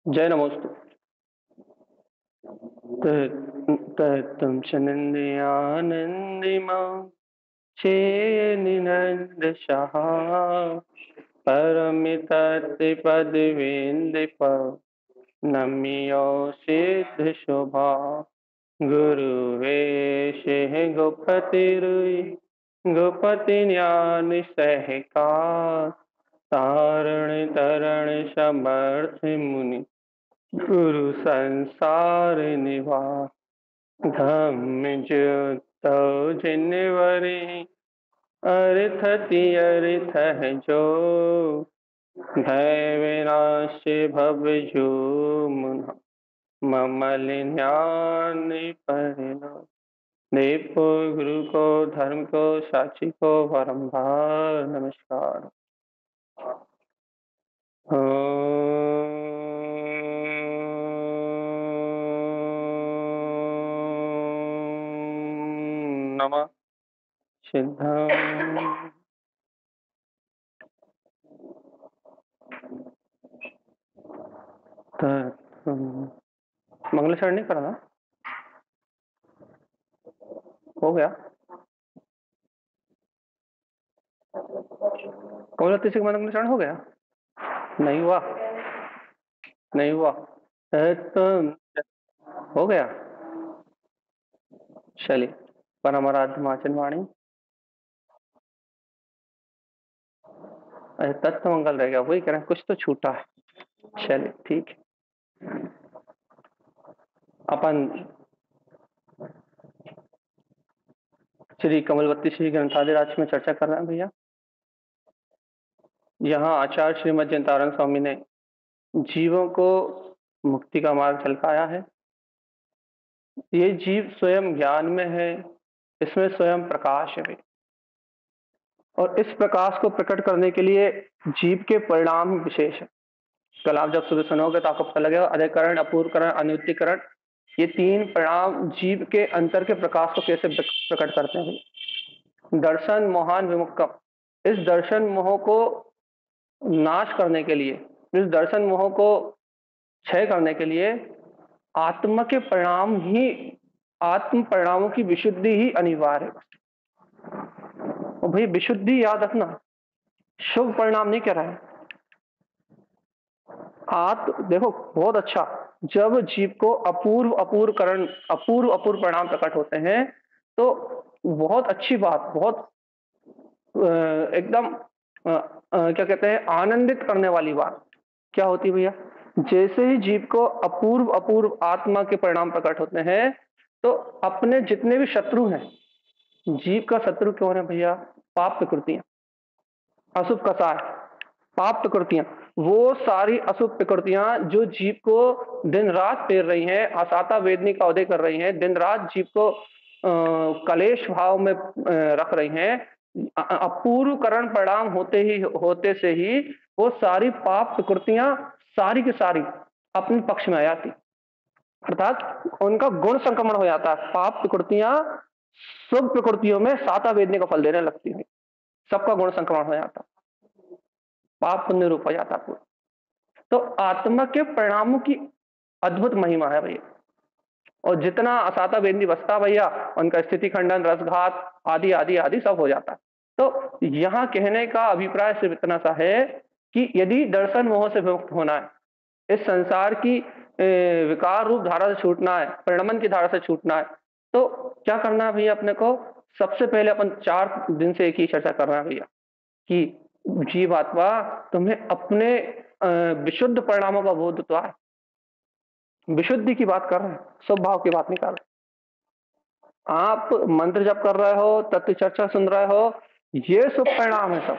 जय नमोस्तु। तत्तं च नन्द्यानन्दिमां चेन्निनन्दशः परमितत्पदवीन्दिप नम्यो सिद्धशोभा गुरुवेशे गोपतिरुई गोपति ज्ञान सहका तारण तरण समर्थ मुनि गुरु संसार निवास धम्म ज्योत जिनवरे अर्थति अर्थ है जो भय विनाश भव जो मुना ममल ज्ञान परिणाम देखो गुरु को धर्म को साक्षी को बारंबार नमस्कार। नमः सिद्धं तत्त्वं। मंगलाचरण नहीं करना हो गया। कमल से मंगलाचरण हो गया। नहीं हुआ। नहीं हुआ। तत्त्वं हो गया। चलिए परमाराध्य माचन वाणी। तत्व मंगल रह गया, वही कह रहे हैं, कुछ तो छूटा है। चलिए ठीक है। अपन श्री कमलवती श्री ग्रंथादिराज में चर्चा कर रहे हैं भैया। यहाँ आचार्य श्रीमद जयंतारण स्वामी ने जीवों को मुक्ति का मार्ग झलकाया है। ये जीव स्वयं ज्ञान में है, इसमें स्वयं प्रकाश है और इस प्रकाश को प्रकट करने के लिए जीव के परिणाम विशेष है। कल आप जब सुबह सुनोगे तो आपको पता लगेगा, अधिकरण, अपूर्वकरण, अनुत्तीकरण, ये तीन परिणाम जीव के अंतर के प्रकाश को कैसे प्रकट करते हैं। दर्शन मोहान विमुक्तम, इस दर्शन मोह को नाश करने के लिए, इस दर्शन मोह को क्षय करने के लिए आत्मा के परिणाम ही, आत्म परिणामों की विशुद्धि ही अनिवार्य है। और भाई विशुद्धि याद रखना, शुभ परिणाम नहीं कह रहा है। देखो बहुत अच्छा, जब जीव को अपूर्व अपूर्वकरण, अपूर्व अपूर्व परिणाम प्रकट होते हैं तो बहुत अच्छी बात, बहुत एकदम क्या कहते हैं, आनंदित करने वाली बात क्या होती है भैया। जैसे ही जीव को अपूर्व अपूर्व आत्मा के परिणाम प्रकट होते हैं तो अपने जितने भी शत्रु हैं, जीव का शत्रु क्यों है भैया, पाप प्रकृतियां, अशुभ कसाय, पाप प्रकृतियां, वो सारी अशुभ प्रकृतियां जो जीव को दिन रात पेर रही हैं, असाता वेदनी का उदय कर रही हैं, दिन रात जीव को कलेश भाव में रख रही हैं, अपूर्व करण परिणाम होते से ही वो सारी पाप प्रकृतियां सारी की सारी अपने पक्ष में आ जाती, अर्थात उनका गुण संक्रमण हो जाता है। पाप प्रकृतियां शुभ प्रकृतियों में साता वेदने का फल देने लगती है, सबका गुण संक्रमण हो जाता, पाप पुण्य रूप हो जाता पूरा। तो आत्मा के परिणामों की अद्भुत महिमा है भैया। और जितना असाता वेदनी बसता भैया, उनका स्थिति खंडन, रसघात आदि आदि आदि सब हो जाता है। तो यहाँ कहने का अभिप्राय सिर्फ इतना सा है कि यदि दर्शन मोह से विमुक्त होना है, इस संसार की विकार रूप धारा से छूटना है, परिणमन की धारा से छूटना है, तो क्या करना है भैया अपने को। सबसे पहले अपन 4 दिन से एक ही चर्चा कर रहे हैं भैया कि जीवात्मा तुम्हें अपने विशुद्ध परिणामों का बोध तो है। विशुद्धि की बात कर रहे हैं, स्वभाव की बात नहीं कर रहे। आप मंत्र जप कर रहे हो, तत्व चर्चा सुन रहे हो, ये शुभ परिणाम है सब।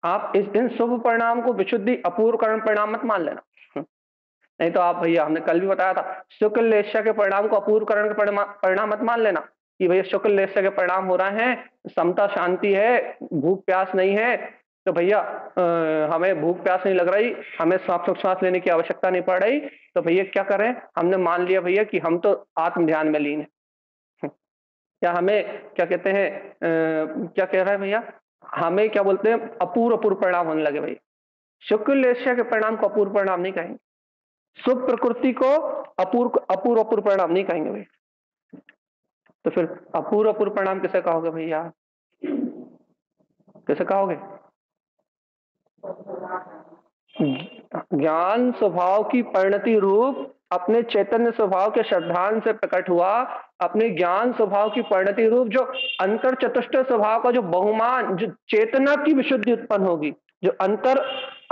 आप इन शुभ परिणाम को विशुद्धि अपूर्वकरण परिणाम मत मान लेना। नहीं तो आप भैया, हमने कल भी बताया था, शुक्ल लेस्या के परिणाम को अपूर्वकरण के परिणाम मत मान लेना कि भैया शुक्ल लेस्या के परिणाम हो रहे हैं, समता शांति है, भूख प्यास नहीं है, तो भैया हमें भूख प्यास नहीं लग रही, हमें श्वास लेने की आवश्यकता नहीं पड़ रही, तो भैया क्या करें, हमने मान लिया भैया कि हम तो आत्म ध्यान में लीन है। क्या हमें क्या कहते हैं, क्या कह रहा है भैया, हमें क्या बोलते हैं, अपूर्व अपूर्व परिणाम होने लगे भैया। शुक्ल लेस्या के परिणाम को अपूर्व परिणाम नहीं कहेंगे। शुभ प्रकृति को अपूर्व अपूर्व अपूर्व परिणाम नहीं कहेंगे भाई। तो फिर अपूर्व अपूर्व परिणाम किसे कहोगे भैया? कैसे कहोगे? ज्ञान स्वभाव की परिणति रूप अपने चैतन्य स्वभाव के श्रद्धांत से प्रकट हुआ, अपने ज्ञान स्वभाव की परिणति रूप जो अंतर चतुष्ट स्वभाव का जो बहुमान, जो चेतना की विशुद्धि उत्पन्न होगी, जो अंतर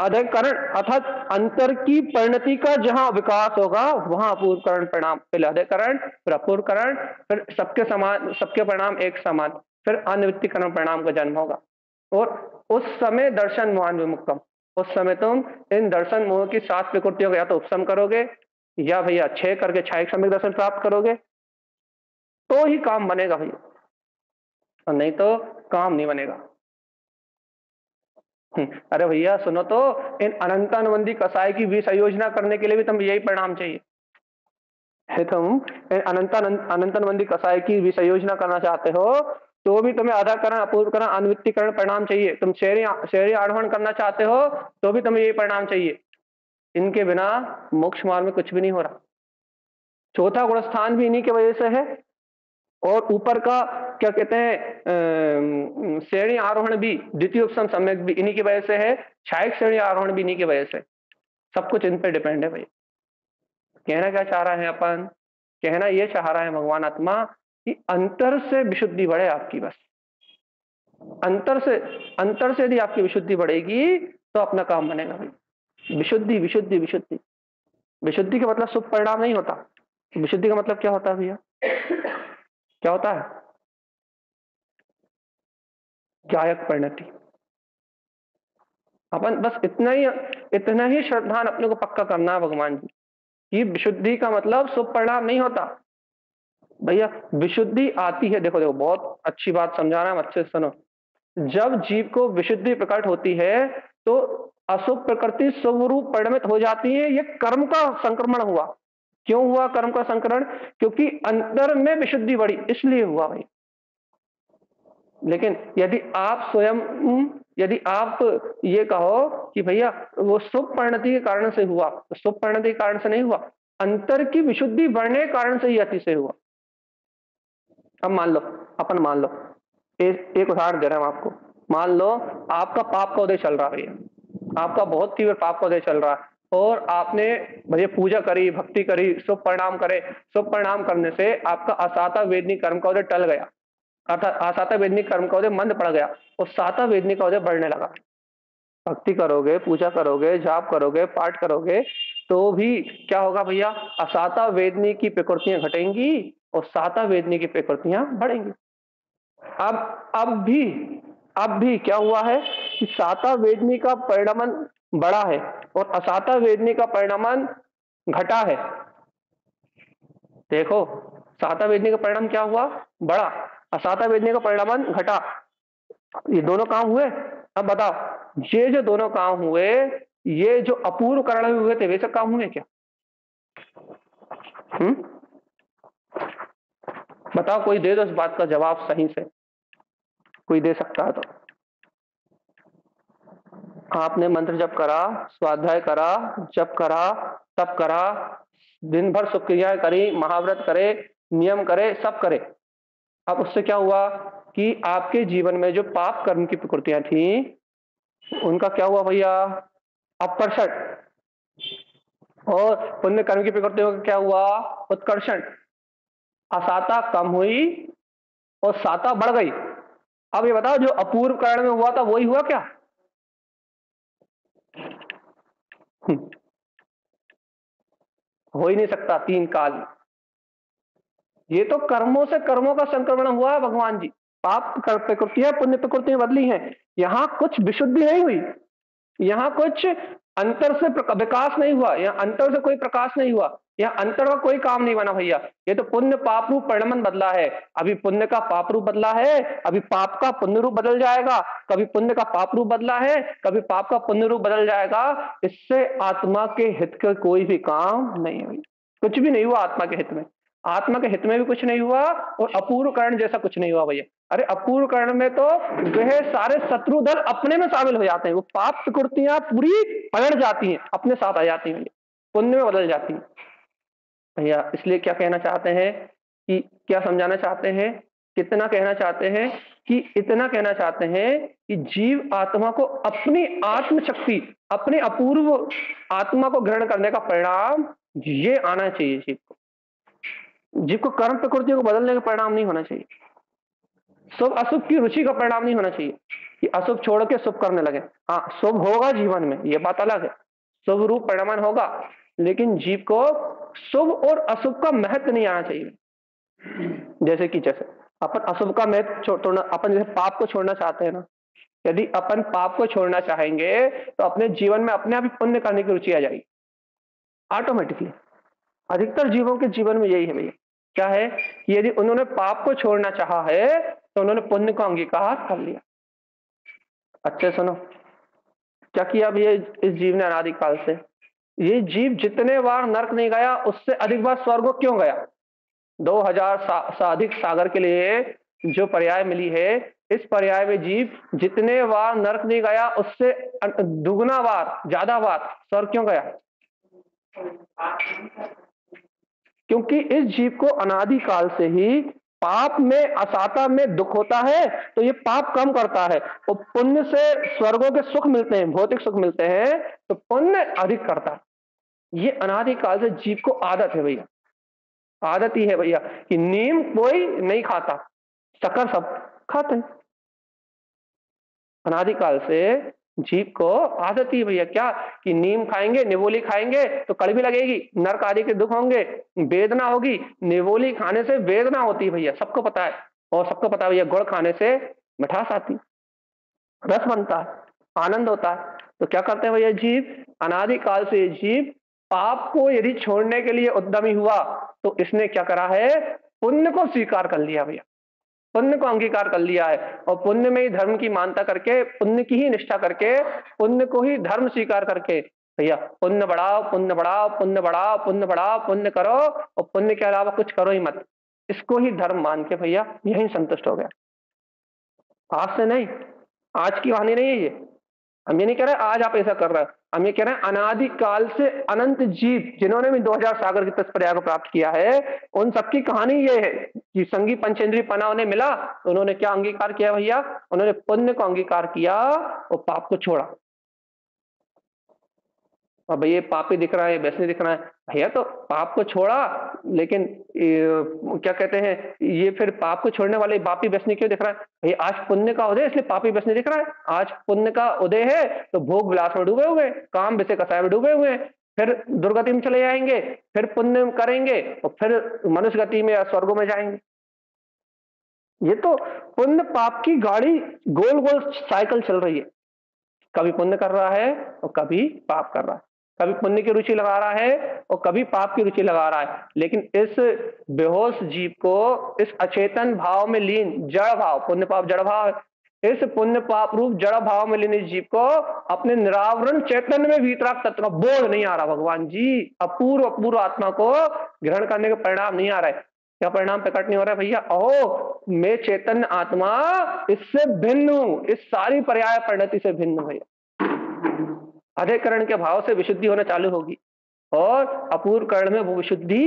अधिकरण अर्थात अंतर की परिणति का जहां विकास होगा वहां अपूर्वकरण परिणाम, पहले अधिकरण फिर अपूर्वकरण, फिर सबके समान, सबके परिणाम एक समान, फिर अनिवृत्तिकरण परिणाम का जन्म होगा। और उस समय दर्शन मोहन विमुक्तम, उस समय तुम इन दर्शन मोह की 7 प्रकृतियों का या तो उपशम करोगे या भैया 6 करके क्षायिक सम्यक दर्शन प्राप्त करोगे, तो ही काम बनेगा भैया, और नहीं तो काम नहीं बनेगा। अरे भैया सुनो तो, इन अनंतानुबंधी कसाय की विसंयोजना करने के लिए भी तुम यही परिणाम चाहिए है। तुम अनंतानुबंधी कसाय की विसंयोजना करना चाहते हो तो भी तुम्हें आधाकरण अपूर्वकरण अनवित्तीकरण परिणाम चाहिए। तुम शहरी आरोहण करना चाहते हो तो भी तुम्हें यही परिणाम चाहिए। इनके बिना मोक्ष मार्ग में कुछ भी नहीं हो रहा। चौथा गुण स्थान भी इन्हीं की वजह से है, और ऊपर का क्या कहते हैं श्रेणी आरोहण भी, द्वितीय उपशम सम्यक भी इन्हीं की वजह से है, क्षायिक श्रेणी आरोहण भी इन्हीं की वजह से। सब कुछ इन पे डिपेंड है भाई। कहना क्या चाह रहा है अपन? कहना ये चाह रहा है भगवान आत्मा कि अंतर से विशुद्धि बढ़े आपकी, बस अंतर से यदि आपकी विशुद्धि बढ़ेगी तो अपना काम बनेगा भाई। विशुद्धि विशुद्धि विशुद्धि, विशुद्धि का मतलब शुभ परिणाम नहीं होता। विशुद्धि का मतलब क्या होता है भैया? क्या होता है? ज्ञायक परिणति। अपन बस इतना ही श्रद्धान अपने को पक्का करना है भगवान जी कि विशुद्धि का मतलब शुभ परिणाम नहीं होता भैया। विशुद्धि आती है, देखो देखो बहुत अच्छी बात समझा रहा है, अच्छे से सुनो। जब जीव को विशुद्धि प्रकट होती है तो अशुभ प्रकृति शुभ रूप परिणमित हो जाती है। ये कर्म का संक्रमण हुआ। क्यों हुआ कर्म का संक्रमण? क्योंकि अंतर में विशुद्धि बढ़ी, इसलिए हुआ भाई। लेकिन यदि आप स्वयं, यदि आप ये कहो कि भैया वो शुभ परिणति के कारण से हुआ, तो शुभ परिणति के कारण से नहीं हुआ, अंतर की विशुद्धि बढ़ने के कारण से ही अतिशय हुआ। अब मान लो, अपन मान लो एक उदाहरण दे रहा हूं आपको। मान लो आपका पाप का उदय चल रहा है, आपका बहुत तीव्र पाप का उदय चल रहा है, और आपने भैया पूजा करी, भक्ति करी, शुभ परिणाम करे। शुभ परिणाम करने से आपका असाता वेदनी कर्म का उदय टल गया, अर्थात असाता वेदनी कर्म का उदय मंद पड़ गया, और साता वेदनी का उदय बढ़ने लगा। भक्ति करोगे, पूजा करोगे, जाप करोगे, पाठ करोगे, तो भी क्या होगा भैया? असाता वेदनी की प्रकृतियां घटेंगी और साता वेदनी की प्रकृतियां बढ़ेंगी। अब भी क्या हुआ है कि साता वेदनी का परिणामन बढ़ा है और असाता वेदनी का परिणामन घटा है। देखो, साता वेदनी का परिणाम क्या हुआ? बढ़ा। असाता वेदनी का परिणामन घटा। ये दोनों काम हुए। अब बताओ, ये जो दोनों काम हुए, ये जो अपूर्व कारण हुए थे, वे सब काम हुए क्या? बताओ, कोई दे दो इस बात का जवाब सही से, कोई दे सकता है तो। आपने मंत्र जप करा, स्वाध्याय करा, जप करा, तप करा, दिन भर सुक्रियाएं करी, महाव्रत करे, नियम करे, सब करे। अब उससे क्या हुआ कि आपके जीवन में जो पाप कर्म की प्रकृतियां थी उनका क्या हुआ भैया? अपकर्षण। और पुण्य कर्म की प्रकृतियों का क्या हुआ? उत्कर्षण। असाता कम हुई और साता बढ़ गई। अब ये बताओ, जो अपूर्व कारण में हुआ था वही हुआ क्या? हो ही नहीं सकता। 3 काल, ये तो कर्मों से कर्मों का संक्रमण हुआ है भगवान जी। पाप प्रकृतियां पुण्य प्रकृतियां बदली हैं, यहां कुछ विशुद्धि नहीं हुई, यहां कुछ अंतर से विकास नहीं हुआ, यहां अंतर से कोई प्रकाश नहीं हुआ, यहां अंतर का कोई काम नहीं बना भैया। ये तो पुण्य पाप रूप परिणमन बदला है। अभी पुण्य का पाप रूप बदला है, अभी पाप का पुण्य रूप बदल जाएगा, कभी पुण्य का पाप रूप बदला है, कभी पाप का पुण्य रूप बदल जाएगा। इससे आत्मा के हित का कोई भी काम नहीं हुई, कुछ भी नहीं हुआ आत्मा के हित में। आत्मा के हित में भी कुछ नहीं हुआ और अपूर्व कारण जैसा कुछ नहीं हुआ भैया। अरे अपूर्व कारण में तो वह सारे शत्रु दल अपने में शामिल हो जाते हैं, वो पाप प्रकृतियां पूरी पलट जाती हैं, अपने साथ आ जाती हैं। पुण्य में बदल जाती है भैया। इसलिए क्या कहना चाहते हैं कि क्या समझाना चाहते हैं, कितना कहना चाहते हैं कि इतना कहना चाहते हैं कि जीव आत्मा को अपनी आत्म शक्ति, अपने अपूर्व आत्मा को ग्रहण करने का परिणाम ये आना चाहिए जीव को। जीव को कर्म प्रकृति को बदलने का परिणाम नहीं होना चाहिए, शुभ अशुभ की रुचि का परिणाम नहीं होना चाहिए कि अशुभ छोड़ के शुभ करने लगे। हाँ, शुभ होगा जीवन में, ये बात अलग है, शुभ रूप परिणाम होगा, लेकिन जीव को शुभ और अशुभ का महत्व नहीं आना चाहिए। जैसे अपन अशुभ का महत्व छोड़ना, अपन जैसे पाप को छोड़ना चाहते हैं ना, यदि अपन पाप को छोड़ना चाहेंगे तो अपने जीवन में अपने आप ही पुण्य करने की रुचि आ जाएगी ऑटोमेटिकली। अधिकतर जीवों के जीवन में यही है भैया। क्या है कि यदि उन्होंने पाप को छोड़ना चाहा है तो उन्होंने पुण्य को अंगीकार कर लिया। अच्छे सुनो, क्या किया भैया इस जीव ने अनादिकाल से? ये जीव जितने बार नरक नहीं गया उससे अधिक बार स्वर्ग को क्यों गया? 2000 से अधिक सागर के लिए जो पर्याय मिली है, इस पर्याय में जीव जितने बार नरक नहीं गया उससे दुगना बार, ज्यादा बार स्वर्ग क्यों गया? क्योंकि इस जीव को अनादिकाल से ही पाप में, असाता में दुख होता है, तो ये पाप कम करता है और पुण्य से स्वर्गों के सुख मिलते हैं, भौतिक सुख मिलते हैं, तो पुण्य अधिक करता है। ये अनादिकाल से जीव को आदत है भैया, आदत ही है भैया कि नीम कोई नहीं खाता, शक्कर सब खाते हैं। अनादिकाल से जीव को आदत ही भैया क्या कि नीम खाएंगे, निवोली खाएंगे तो कड़वी लगेगी, नरक आदि के दुख होंगे, वेदना होगी। निवोली खाने से वेदना होती है भैया, सबको पता है। और सबको पता है भैया गुड़ खाने से मिठास आती, रस बनता है, आनंद होता है। तो क्या करते हैं भैया जीव? अनादिकाल से जीव पाप को यदि छोड़ने के लिए उद्यमी हुआ तो इसने क्या करा है? पुण्य को स्वीकार कर लिया भैया, पुण्य को अंगीकार कर लिया है और पुण्य में ही धर्म की मानता करके, पुण्य की ही निष्ठा करके, पुण्य को ही धर्म स्वीकार करके भैया पुण्य बढ़ाओ, पुण्य बढ़ाओ, पुण्य बढ़ाओ, पुण्य बढ़ाओ, पुण्य करो और पुण्य के अलावा कुछ करो ही मत, इसको ही धर्म मान के भैया यही संतुष्ट हो गया। आज से नहीं, आज की कहानी नहीं है ये। हम ये नहीं कह रहे आज आप ऐसा कर रहे हो, हम ये कह रहे हैं अनादिकाल से अनंत जीव जिन्होंने भी 2000 सागर की तत्पर्या को प्राप्त किया है, उन सबकी कहानी ये है कि संगी पंचेंद्रीय पना उन्हें मिला तो उन्होंने क्या अंगीकार किया भैया? उन्होंने पुण्य को अंगीकार किया और पाप को छोड़ा। अब ये पापी दिख रहा है, वैसे दिख रहा है भैया, तो पाप को छोड़ा, लेकिन क्या कहते हैं, ये फिर पाप को छोड़ने वाले पापी व्यसनी क्यों दिख रहा है भैया? आज पुण्य का उदय इसलिए पापी व्यसनी दिख रहा है। आज पुण्य का उदय है तो भोग विलास में डूबे हुए, काम विषय कसाय में डूबे हुए, फिर दुर्गति में चले जाएंगे, फिर पुण्य करेंगे और फिर मनुष्य गति में या स्वर्गों में जाएंगे। ये तो पुण्य पाप की गाड़ी गोल गोल साइकिल चल रही है, कभी पुण्य कर रहा है और कभी पाप कर रहा है, कभी पुण्य की रुचि लगा रहा है और कभी पाप की रुचि लगा रहा है। लेकिन इस बेहोश जीव को इस अचेतन भाव में लीन, जड़ भाव, पुण्य पाप जड़ भाव है, इस पुण्य पाप रूप जड़ भाव में लीन इस जीव को अपने निरावरण चैतन्य में वीतराग तत्व का बोध नहीं आ रहा भगवान जी। अपूर्व अपूर्व आत्मा को ग्रहण करने का परिणाम नहीं आ रहा है। क्या परिणाम प्रकट नहीं हो रहा है भैया? ओ मैं चैतन्य आत्मा इससे भिन्न हूं, इस सारी पर्याय परिणति से भिन्न हूं भैया। अधिकरण के भाव से विशुद्धि होना चालू होगी और अपूर्व करण में वो विशुद्धि,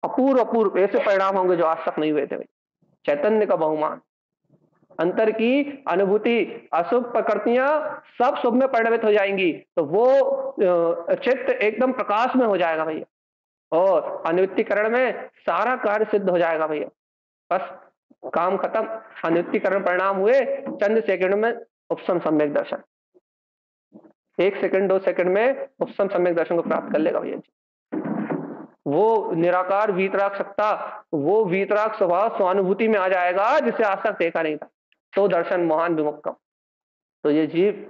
अपूर्व अपूर्व ऐसे परिणाम होंगे जो आज तक नहीं हुए थे भाई। चैतन्य का बहुमान, अंतर की अनुभूति, अशुभ प्रकृतियां सब शुभ में परिणमित हो जाएंगी, तो वो चित्त एकदम प्रकाश में हो जाएगा भैया और अनिवृत्तिकरण में सारा कार्य सिद्ध हो जाएगा भैया। बस काम खत्म, अनिवृत्तिकरण परिणाम हुए, चंद सेकंड में उपसम सम्यक दर्शन, 1 सेकंड 2 सेकंड में उपसम सम्यक दर्शन को प्राप्त कर लेगा भैया जी। वो निराकार वीतराग सत्ता, वो वीतराग स्वभाव स्वानुभूति में आ जाएगा जिसे आज तक देखा नहीं था। तो दर्शन मोहन विमुक्तम, तो ये जीव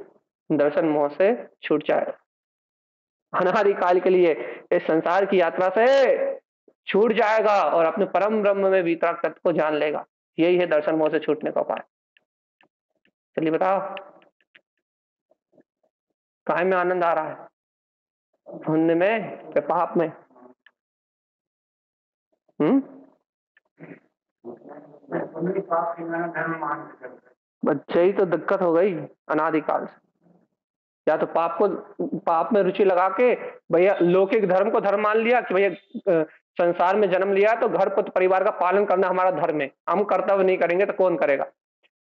दर्शन मोह से छूट जाएगा, अनादिकाल के लिए इस संसार की यात्रा से छूट जाएगा और अपने परम ब्रह्म में वीतराग तत्व को जान लेगा। यही है दर्शन मोह से छूटने का उपाय। चलिए बताओ, काहे में आनंद आ रहा है? पुण्य में या पाप में? बच्चे ही तो दिक्कत हो गई अनादिकाल से। या तो पाप में रुचि लगा के भैया लौकिक धर्म को धर्म मान लिया कि भैया संसार में जन्म लिया तो घर परिवार का पालन करना हमारा धर्म है, हम कर्तव्य नहीं करेंगे तो कौन करेगा।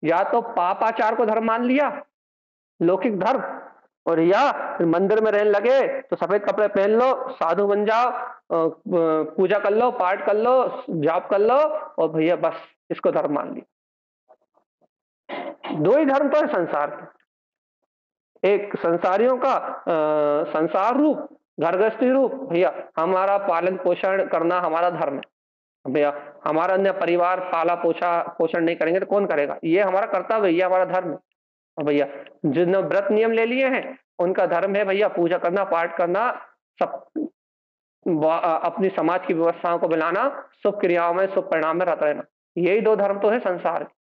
या तो पापाचार को धर्म मान लिया, लौकिक धर्म, और या फिर मंदिर में रहने लगे तो सफेद कपड़े पहन लो, साधु बन जाओ, पूजा कर लो, पाठ कर लो, जाप कर लो, और भैया बस इसको धर्म मान लिया। दो ही धर्म तो है संसार के, एक संसारियों का संसार रूप, घर गृहस्थी रूप, भैया हमारा पालन पोषण करना हमारा धर्म है। भैया हमारा अन्य परिवार पाला पोषण नहीं करेंगे तो कौन करेगा, ये हमारा कर्तव्य है, ये हमारा धर्म है। और भैया जिन्होंने व्रत नियम ले लिए हैं उनका धर्म है भैया पूजा करना, पाठ करना, सब अपनी समाज की व्यवस्थाओं को बनाना, शुभ क्रियाओं में शुभ परिणाम में रत रहना। यही दो धर्म तो है संसार के।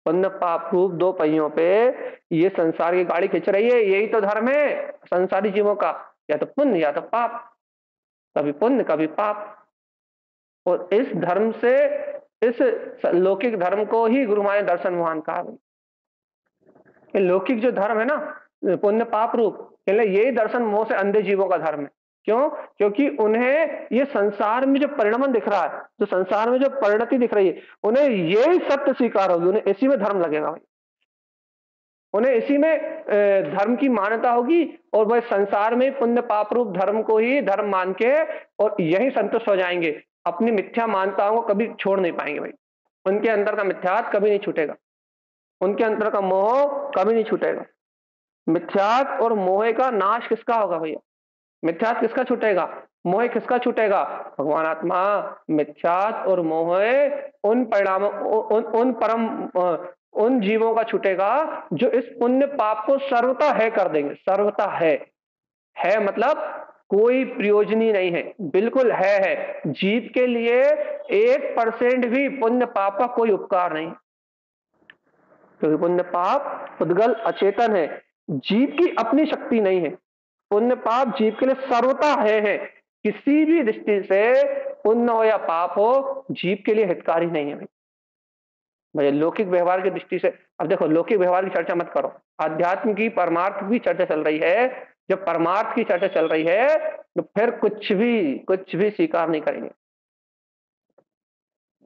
पुण्य पाप रूप दो पहियों पे ये संसार की गाड़ी खींच रही है, यही तो धर्म है संसारी जीवों का, या तो पुण्य या तो पाप, कभी पुण्य कभी पाप। और इस धर्म से, इस लौकिक धर्म को ही गुरु मां ने दर्शन मोहन कहा। लौकिक जो धर्म है ना पुण्य पाप रूप, यही दर्शन मोह से अंधे जीवों का धर्म है। क्यों? क्योंकि उन्हें ये संसार में जो परिणमन दिख रहा है, जो संसार में जो परिणति दिख रही है, उन्हें यही सत्य स्वीकार होगी, उन्हें इसी में धर्म लगेगा भाई, उन्हें इसी में धर्म की मान्यता होगी, और वह संसार में पुण्य पाप रूप धर्म को ही धर्म मान के और यही संतुष्ट हो जाएंगे, अपनी मिथ्या मान्यताओं को कभी छोड़ नहीं पाएंगे भाई। उनके अंदर का मिथ्यात कभी नहीं छूटेगा, उनके अंदर का मोह कभी नहीं छूटेगा। मिथ्यात और मोह का नाश किसका होगा भैया? मिथ्यात किसका छूटेगा, मोह किसका छूटेगा? भगवान आत्मा। मिथ्यात और मोह उन परिणामों, उन जीवों का छूटेगा जो इस पुण्य पाप को सर्वथा है कर देंगे। सर्वथा है मतलब कोई प्रयोजनी नहीं है, बिल्कुल है। जीव के लिए 1% भी पुण्य पाप का कोई उपकार नहीं, क्योंकि पुण्य पाप उद्गल अचेतन है, जीव की अपनी शक्ति नहीं है। पुण्य पाप जीव के लिए सर्वथा है। किसी भी दृष्टि से पुण्य हो या पाप हो जीव के लिए हितकारी नहीं है भाई। लौकिक व्यवहार की दृष्टि से, अब देखो लौकिक व्यवहार की चर्चा मत करो, अध्यात्म की परमार्थ की चर्चा चल रही है। जब परमार्थ की चर्चा चल रही है तो फिर कुछ भी स्वीकार नहीं करेंगे।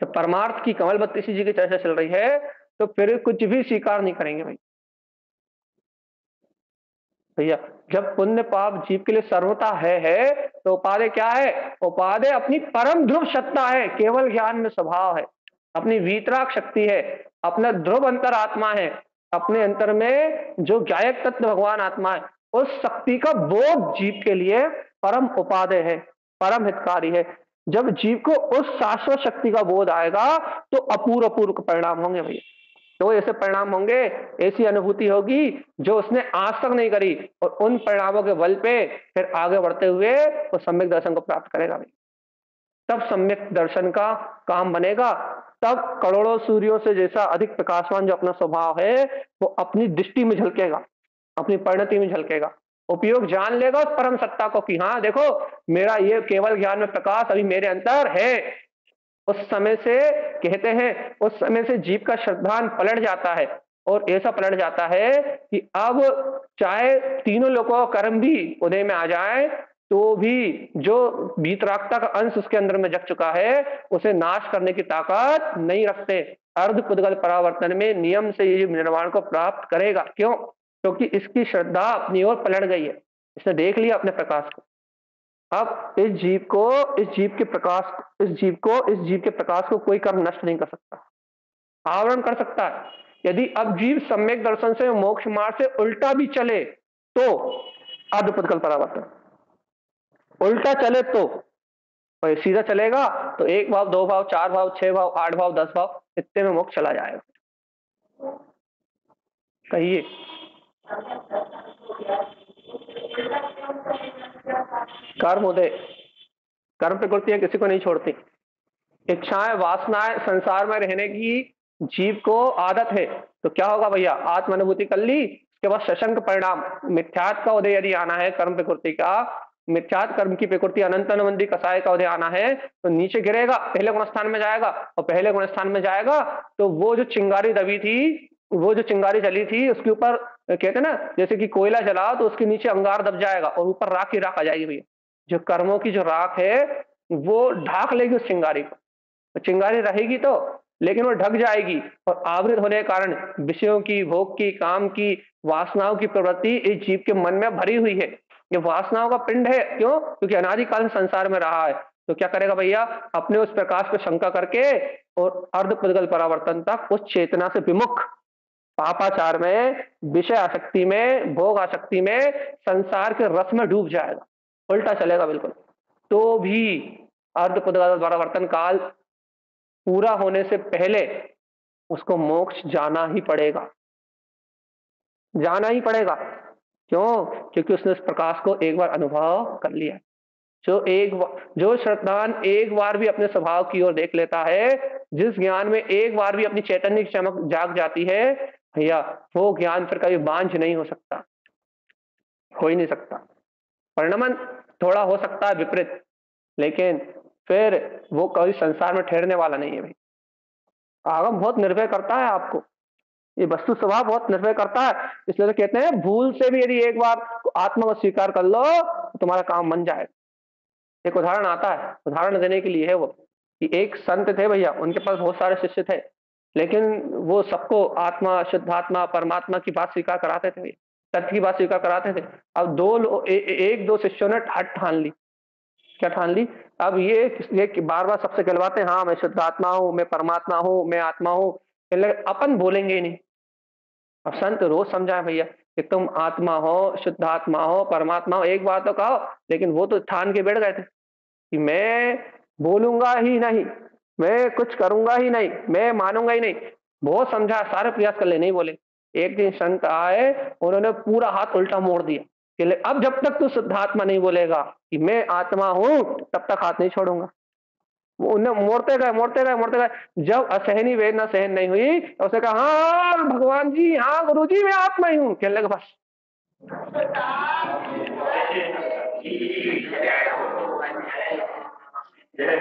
जब परमार्थ की कमल बत्तीसी जी की चर्चा चल रही है तो फिर कुछ भी स्वीकार नहीं करेंगे भाई। भैया जब पुण्य पाप जीव के लिए सर्वथा है तो उपादेय क्या है? उपादेय अपनी परम ध्रुव सत्ता है, केवल ज्ञान में स्वभाव है, अपनी वीतराग शक्ति है, अपना ध्रुव अंतर आत्मा है, अपने अंतर में जो गायक तत्व भगवान आत्मा है, उस शक्ति का बोध जीव के लिए परम उपादेय है, परम हितकारी है। जब जीव को उस शाश्वत शक्ति का बोध आएगा तो अपूर्व परिणाम होंगे भैया। तो ऐसे परिणाम होंगे, ऐसी अनुभूति होगी जो उसने आज तक नहीं करी, और उन परिणामों के बल पे फिर आगे बढ़ते हुए वो सम्यक दर्शन को प्राप्त करेगा भाई। तब सम्यक दर्शन का काम बनेगा, तब करोड़ों सूर्यों से जैसा अधिक प्रकाशवान जो अपना स्वभाव है वो अपनी दृष्टि में झलकेगा, अपनी परिणति में झलकेगा, उपयोग जान लेगा उस परम सत्ता को कि हाँ देखो मेरा ये केवल ज्ञान में प्रकाश अभी मेरे अंदर है। उस समय से कहते हैं, उस समय से जीव का श्रद्धान पलट जाता है, और ऐसा पलट जाता है कि अब चाहे तीनों लोगों का कर्म भी उदय में आ जाए तो भी जो वीतरागता का अंश उसके अंदर में जग चुका है उसे नाश करने की ताकत नहीं रखते। अर्ध पुद्गल परावर्तन में नियम से ये निर्वाण को प्राप्त करेगा। क्यों? क्योंकि इसकी श्रद्धा अपनी ओर पलट गई है, इसने देख लिया अपने प्रकाश को। अब इस जीव के प्रकाश को कोई कर्म नष्ट नहीं कर सकता, आवरण कर सकता है। यदि अब जीव सम्यक दर्शन से मोक्ष मार्ग से उल्टा भी चले तो अर्धपुद्गल परावर्तन, उल्टा चले तो, और सीधा चलेगा तो 1 भाव 2 भाव 4 भाव 6 भाव 8 भाव 10 भाव इतने में मोक्ष चला जाएगा। कहिए कर्म उदय, कर्म प्रकृतियां किसी को नहीं छोड़ती। इच्छाएं वासनाएं संसार में रहने की जीव को आदत है, तो क्या होगा भैया? आत्म अनुभूति कर ली, उसके बाद सशंक परिणाम मिथ्यात का उदय यदि आना है, कर्म प्रकृति का मिथ्यात कर्म की प्रकृति अनंत अनुबंधी कसाय का उदय आना है तो नीचे गिरेगा, पहले गुण स्थान में जाएगा, और पहले गुण स्थान में जाएगा तो वो जो चिंगारी दबी थी, वो जो चिंगारी जली थी उसके ऊपर कहते हैं ना, जैसे कि कोयला जलाओ तो उसके नीचे अंगार दब जाएगा और ऊपर राख ही राख आ जाएगी भैया। जो कर्मों की जो राख है, वो ढाक लेगी उस चिंगारी को। तो चिंगारी रहेगी तो, लेकिन वो ढक जाएगी, और आवृत होने के कारण विषयों की, भोग की, काम की, वासनाओं की प्रवृत्ति इस जीव के मन में भरी हुई है। ये वासनाओं का पिंड है, क्यों? क्योंकि अनादिकाल से संसार में रहा है। तो क्या करेगा भैया? अपने उस प्रकाश पे शंका करके और अर्ध पुद्गल परावर्तन तक उस चेतना से विमुख, पापाचार में, विषय आसक्ति में, भोग आसक्ति में, संसार के रस में डूब जाएगा, उल्टा चलेगा बिल्कुल। तो भी अर्ध पुद्गल परावर्तन काल पूरा होने से पहले उसको मोक्ष जाना ही पड़ेगा, जाना ही पड़ेगा। क्यों? क्योंकि उसने उस प्रकाश को एक बार अनुभव कर लिया। जो श्रद्धान एक बार भी अपने स्वभाव की ओर देख लेता है, जिस ज्ञान में एक बार भी अपनी चैतन्य की चमक जाग जाती है भैया, वो ज्ञान फिर कभी बांझ नहीं हो सकता, हो ही नहीं सकता। परिणमन थोड़ा हो सकता है विपरीत, लेकिन फिर वो कभी संसार में ठहरने वाला नहीं है भाई। आगम बहुत निर्भय करता है आपको, ये वस्तु स्वभाव बहुत निर्भय करता है। इसलिए तो कहते हैं भूल से भी यदि एक बार आत्मा को स्वीकार कर लो तो तुम्हारा काम बन जाएगा। एक उदाहरण आता है, उदाहरण देने के लिए है वो, कि एक संत थे भैया, उनके पास बहुत सारे शिष्य थे, लेकिन वो सबको आत्मा, शुद्धात्मा, परमात्मा की बात स्वीकार कराते थे, सत्य की बात स्वीकार कराते थे। अब एक दो शिष्यों ने हट ठान ली। क्या ठान ली? अब ये बार बार सबसे कहलवाते हैं, हाँ मैं शुद्धात्मा हूँ, मैं परमात्मा हूँ, मैं आत्मा हूँ, अपन बोलेंगे ही नहीं। अब संत रोज समझाए भैया कि तुम आत्मा हो, शुद्धात्मा हो, परमात्मा हो, एक बात तो कहो। लेकिन वो तो ठान के बैठ गए थे कि मैं बोलूंगा ही नहीं, मैं कुछ करूंगा ही नहीं, मैं मानूंगा ही नहीं। बहुत समझा, सारे प्रयास कर ले, नहीं बोले। एक दिन संत आए, उन्होंने पूरा हाथ उल्टा मोड़ दिया कि अब जब तक तू शुद्धात्मा नहीं बोलेगा कि मैं आत्मा हूं, तब तक हाथ नहीं छोड़ूंगा। वो उन्हें मोड़ते गए, मोड़ते गए, मोड़ते गए। जब असहनीय वेदना सहन नहीं हुई तो उसने कहा, हाँ भगवान जी, हाँ गुरु जी, मैं आत्मा ही हूँ। कहने लगा बस।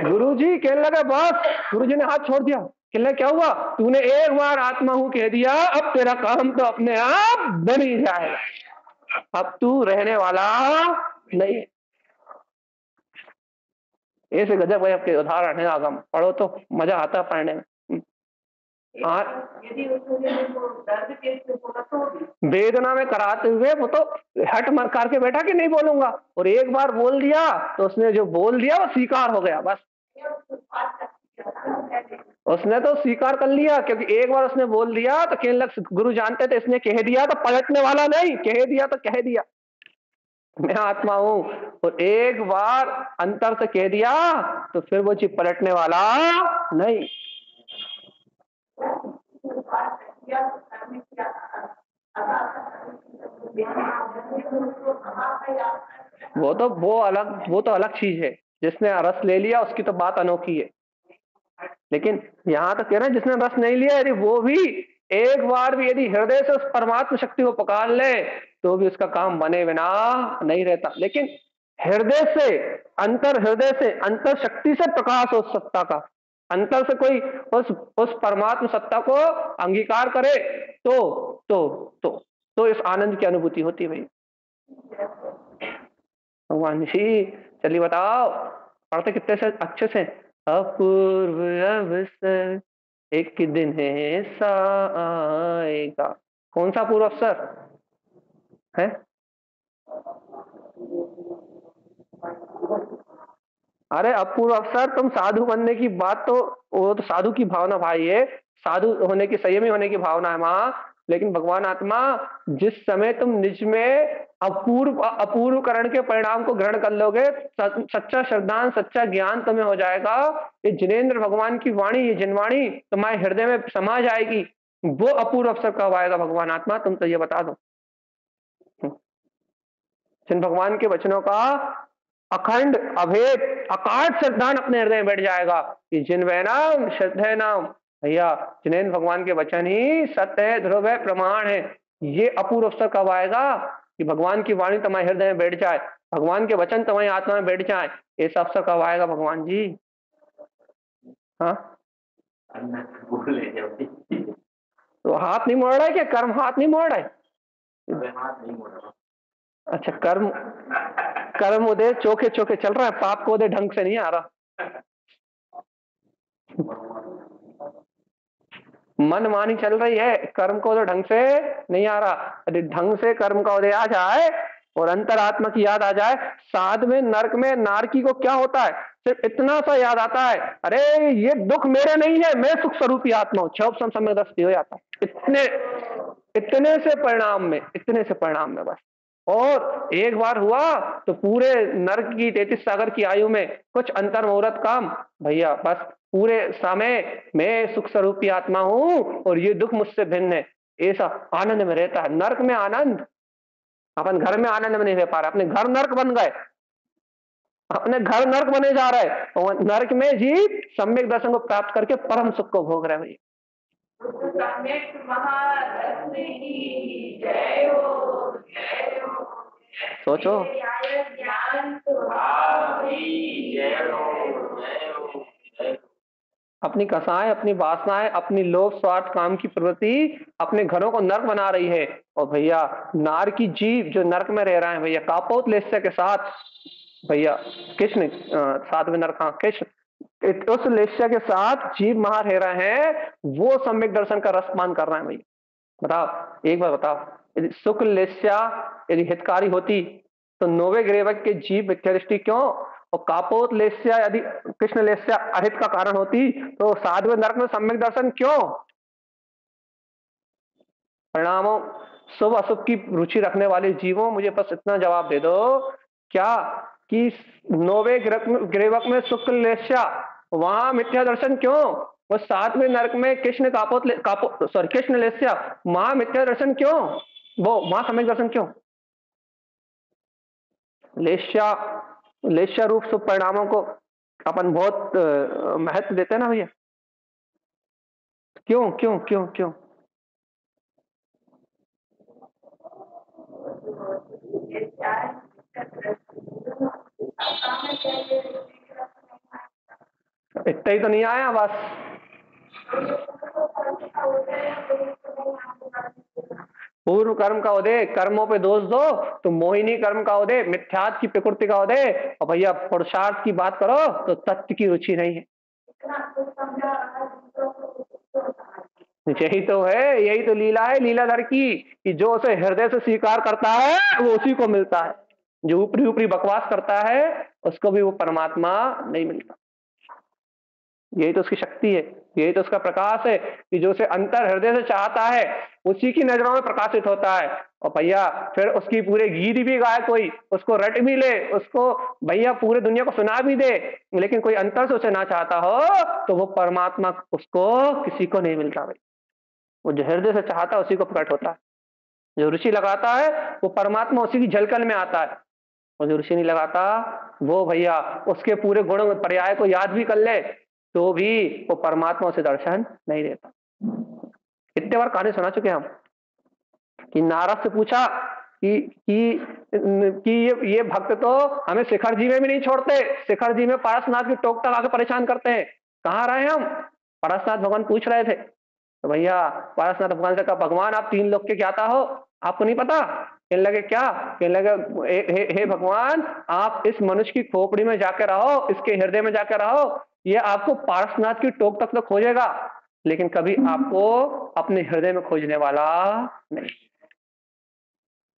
गुरु जी कहने लगा बस। गुरु जी ने हाथ छोड़ दिया। कहने क्या हुआ? तूने एक बार आत्मा हूं कह दिया, अब तेरा काम तो अपने आप बन ही जाएगा, अब तू रहने वाला नहीं। ऐसे गजब गजब के उदाहरण है आगम, पढ़ो तो मजा आता है पढ़ने में। हाँ, वेदना में कराते हुए वो तो हट मर करके बैठा कि नहीं बोलूंगा, और एक बार बोल दिया तो उसने जो बोल दिया वो स्वीकार हो गया बस। उसने तो स्वीकार कर लिया, क्योंकि एक बार उसने बोल दिया तो कहने लग, गुरु जानते थे इसने कह दिया तो पलटने वाला नहीं, कह दिया तो कह दिया, मैं आत्मा हूं। और एक बार अंतर से कह दिया तो फिर वो चीज पलटने वाला नहीं। वो तो अलग चीज है। जिसने रस ले लिया उसकी तो बात अनोखी है, लेकिन यहां तो कह रहे हैं जिसने रस नहीं लिया, यदि वो भी एक बार भी यदि हृदय से उस परमात्मा शक्ति को पकड़ ले तो भी उसका काम बने बिना नहीं रहता। लेकिन हृदय से अंतर शक्ति से प्रकाश हो सत्ता का, अंतर से कोई उस परमात्मा सत्ता को अंगीकार करे तो तो तो तो इस आनंद की अनुभूति होती है भाई। भगवान जी चलिए बताओ, पढ़ते कितने से अच्छे से। अपूर्व अवसर एक दिन है सा आएगा। कौन सा अपूर्व अवसर है? अरे अपूर्व अवसर, तुम साधु बनने की बात तो, वो तो साधु की भावना भाई है, साधु होने की, संयमी होने की भावना है वहां। लेकिन भगवान आत्मा, जिस समय तुम निज में अपूर्व करण के परिणाम को ग्रहण कर लोगे, सच्चा श्रद्धान, सच्चा ज्ञान तुम्हें हो जाएगा, ये जिनेन्द्र भगवान की वाणी, ये जिनवाणी तुम्हारे हृदय में समा जाएगी। वो अपूर्व अवसर कब आएगा भगवान आत्मा, तुम तो ये बता दो। जिन भगवान के वचनों का अखंड, अभेद, अकाट श्रद्धान अपने हृदय में बैठ जाएगा कि जिनवे नाम श्रद्धे नाम, भैया जिनेन्द्र भगवान के वचन ही सत्य है, ध्रुव है, प्रमाण है। ये अपूर्व अवसर कब आएगा कि भगवान की वाणी तुम्हारे हृदय में बैठ जाए, भगवान के वचन तुम्हारी आत्मा में बैठ जाए। ऐसा अवसर कब आएगा भगवान जी? हाँ, तो हाथ नहीं मोड़ रहा है क्या? कर्म हाथ नहीं मोड़ रहा है? अच्छा, कर्म कर्म उदय चोखे चोखे चल रहा है, पाप को उदय ढंग से नहीं आ रहा। मन मानी चल रही है, कर्म को उदय ढंग से नहीं आ रहा। यदि ढंग से कर्म का उदय आ जाए और अंतरात्मा की याद आ जाए, साध में नरक में नारकी को क्या होता है, सिर्फ इतना सा याद आता है, अरे ये दुख मेरे नहीं है, मैं सुख स्वरूपी आत्मा हूं, क्षोभ समय दृष्टि हो जाता है। इतने इतने से परिणाम में बस। और एक बार हुआ तो पूरे नरक की 33 सागर की आयु में कुछ अंतर मुहूर्त काम, भैया बस पूरे समय मैं सुख स्वरूपी आत्मा हूं और ये दुख मुझसे भिन्न है, ऐसा आनंद में रहता है। नरक में आनंद, अपन घर में आनंद में नहीं रह पा रहे, अपने घर नरक बन गए, अपने घर नरक बने जा रहे हैं, और नरक में जीव सम्यक दर्शन को प्राप्त करके परम सुख को भोग रहे हैं। सोचो, अपनी कसाएं, अपनी वासनाएं, अपनी लोभ स्वार्थ काम की प्रवृत्ति अपने घरों को नरक बना रही है। और भैया नार की जीव जो नरक में रह रहे हैं भैया, कापोत लेस्य के साथ, भैया कृष्ण साथ में नरक, कृष्ण उस लेस्य के साथ जीव महा रह रहे हैं, वो सम्यक दर्शन का रसपान कर रहे हैं भैया। बताओ, एक बार बताओ, यदि शुक्ल लेस्या यदि हितकारी होती तो नोवे ग्रेवक के जीव मिथ्या दृष्टि क्यों, और कापोत लेस्या यदि कृष्ण लेस्या अहित का कारण होती तो साधु नरक में सम्यक दर्शन क्यों। परिणामों, शुभ अशुभ की रुचि रखने वाले जीवों, मुझे बस इतना जवाब दे दो क्या कि नोवे ग्रेवक में शुक्ल लेस्या वहां मिथ्या दर्शन क्यों, वो 7वें नरक में कृष्ण सॉरी कृष्ण लेस्या वहां मिथ्या दर्शन क्यों, वो वहां सम्यक दर्शन क्यों। लेस्या लेस्या रूप शुभ परिणामों को अपन बहुत महत्व देते हैं ना भैया, क्यों क्यों क्यों क्यों। इतना ही तो नहीं आया बस, पूर्व कर्म का उदय, कर्मों पे दोष दो तो मोहिनी कर्म का उदय, मिथ्यात्व की प्रकृति का उदय, और भैया पुरुषार्थ की बात करो तो तत्व की रुचि नहीं है। यही तो है, यही तो लीला है लीलाधर की, कि जो उसे हृदय से स्वीकार करता है वो उसी को मिलता है, जो ऊपरी ऊपरी बकवास करता है उसको भी वो परमात्मा नहीं मिलता। यही तो उसकी शक्ति है, यही तो उसका प्रकाश है, कि जो उसे अंतर हृदय से चाहता है उसी की नजरों में प्रकाशित होता है। और भैया फिर उसकी पूरे गीत भी गाए कोई, उसको रट भी ले, उसको भैया पूरे दुनिया को सुना भी दे, लेकिन कोई अंतर से उसे ना चाहता हो तो वो परमात्मा उसको किसी को नहीं मिलता भाई। वो जो हृदय से चाहता है उसी को प्रकट होता है, जो रुचि लगाता है वो परमात्मा उसी की झलकल में आता है, और जो ऋषि नहीं लगाता वो भैया उसके पूरे गुणों पर्याय को याद भी कर ले तो भी वो परमात्मा उसे दर्शन नहीं देता। कितने बार कहानी सुना चुके हम कि नारद से पूछा कि ये भक्त तो हमें शिखर जी में भी नहीं छोड़ते, शिखर जी में पारसनाथ की टोक तक आके परेशान करते हैं, कहाँ रहे हम। पारसनाथ भगवान पूछ रहे थे तो भैया पारसनाथ भगवान से कहा, भगवान आप 3 लोग के ज्ञाता हो, आपको नहीं पता। कहने लगे क्या, कहने लगे हे भगवान आप इस मनुष्य की खोपड़ी में जाकर रहो, इसके हृदय में जाकर रहो, ये आपको पारसनाथ की टोक तक तो खोजेगा लेकिन कभी आपको अपने हृदय में खोजने वाला नहीं।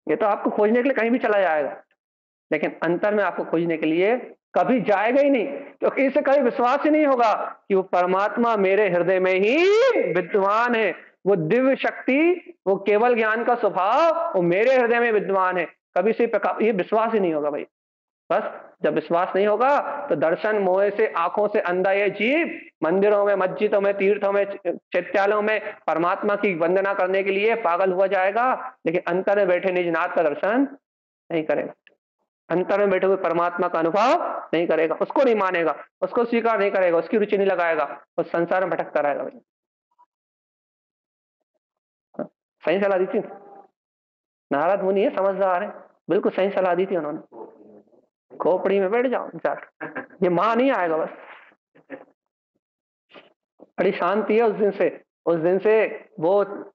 ये तो आपको खोजने के लिए कहीं भी चला जाएगा लेकिन अंतर में आपको खोजने के लिए कभी जाएगा ही नहीं, क्योंकि इसे कभी विश्वास ही नहीं होगा कि वो परमात्मा मेरे हृदय में ही विद्यमान है, वो दिव्य शक्ति, वो केवल ज्ञान का स्वभाव वो मेरे हृदय में विद्यमान है। कभी से ये विश्वास ही नहीं होगा भाई। बस जब विश्वास नहीं होगा तो दर्शन मोह से आंखों से अंधा ये जीव मंदिरों में, मस्जिदों में, तीर्थों में, चैत्यालयों में परमात्मा की वंदना करने के लिए पागल हुआ जाएगा, लेकिन अंतर में बैठे निजनाथ का दर्शन नहीं करेगा, अंतर में बैठे हुए परमात्मा का अनुभव नहीं करेगा, उसको नहीं मानेगा, उसको स्वीकार नहीं करेगा, उसकी रुचि नहीं लगाएगा, वो संसार में भटकता रहेगा भाई। सही सलाह दी थी नारद मुनि है, समझदार है, बिल्कुल सही सलाह दी थी उन्होंने, खोपड़ी में बैठ जाओ जाकर, ये मां नहीं आएगा बस। बड़ी शांति है उस दिन से, उस दिन से वो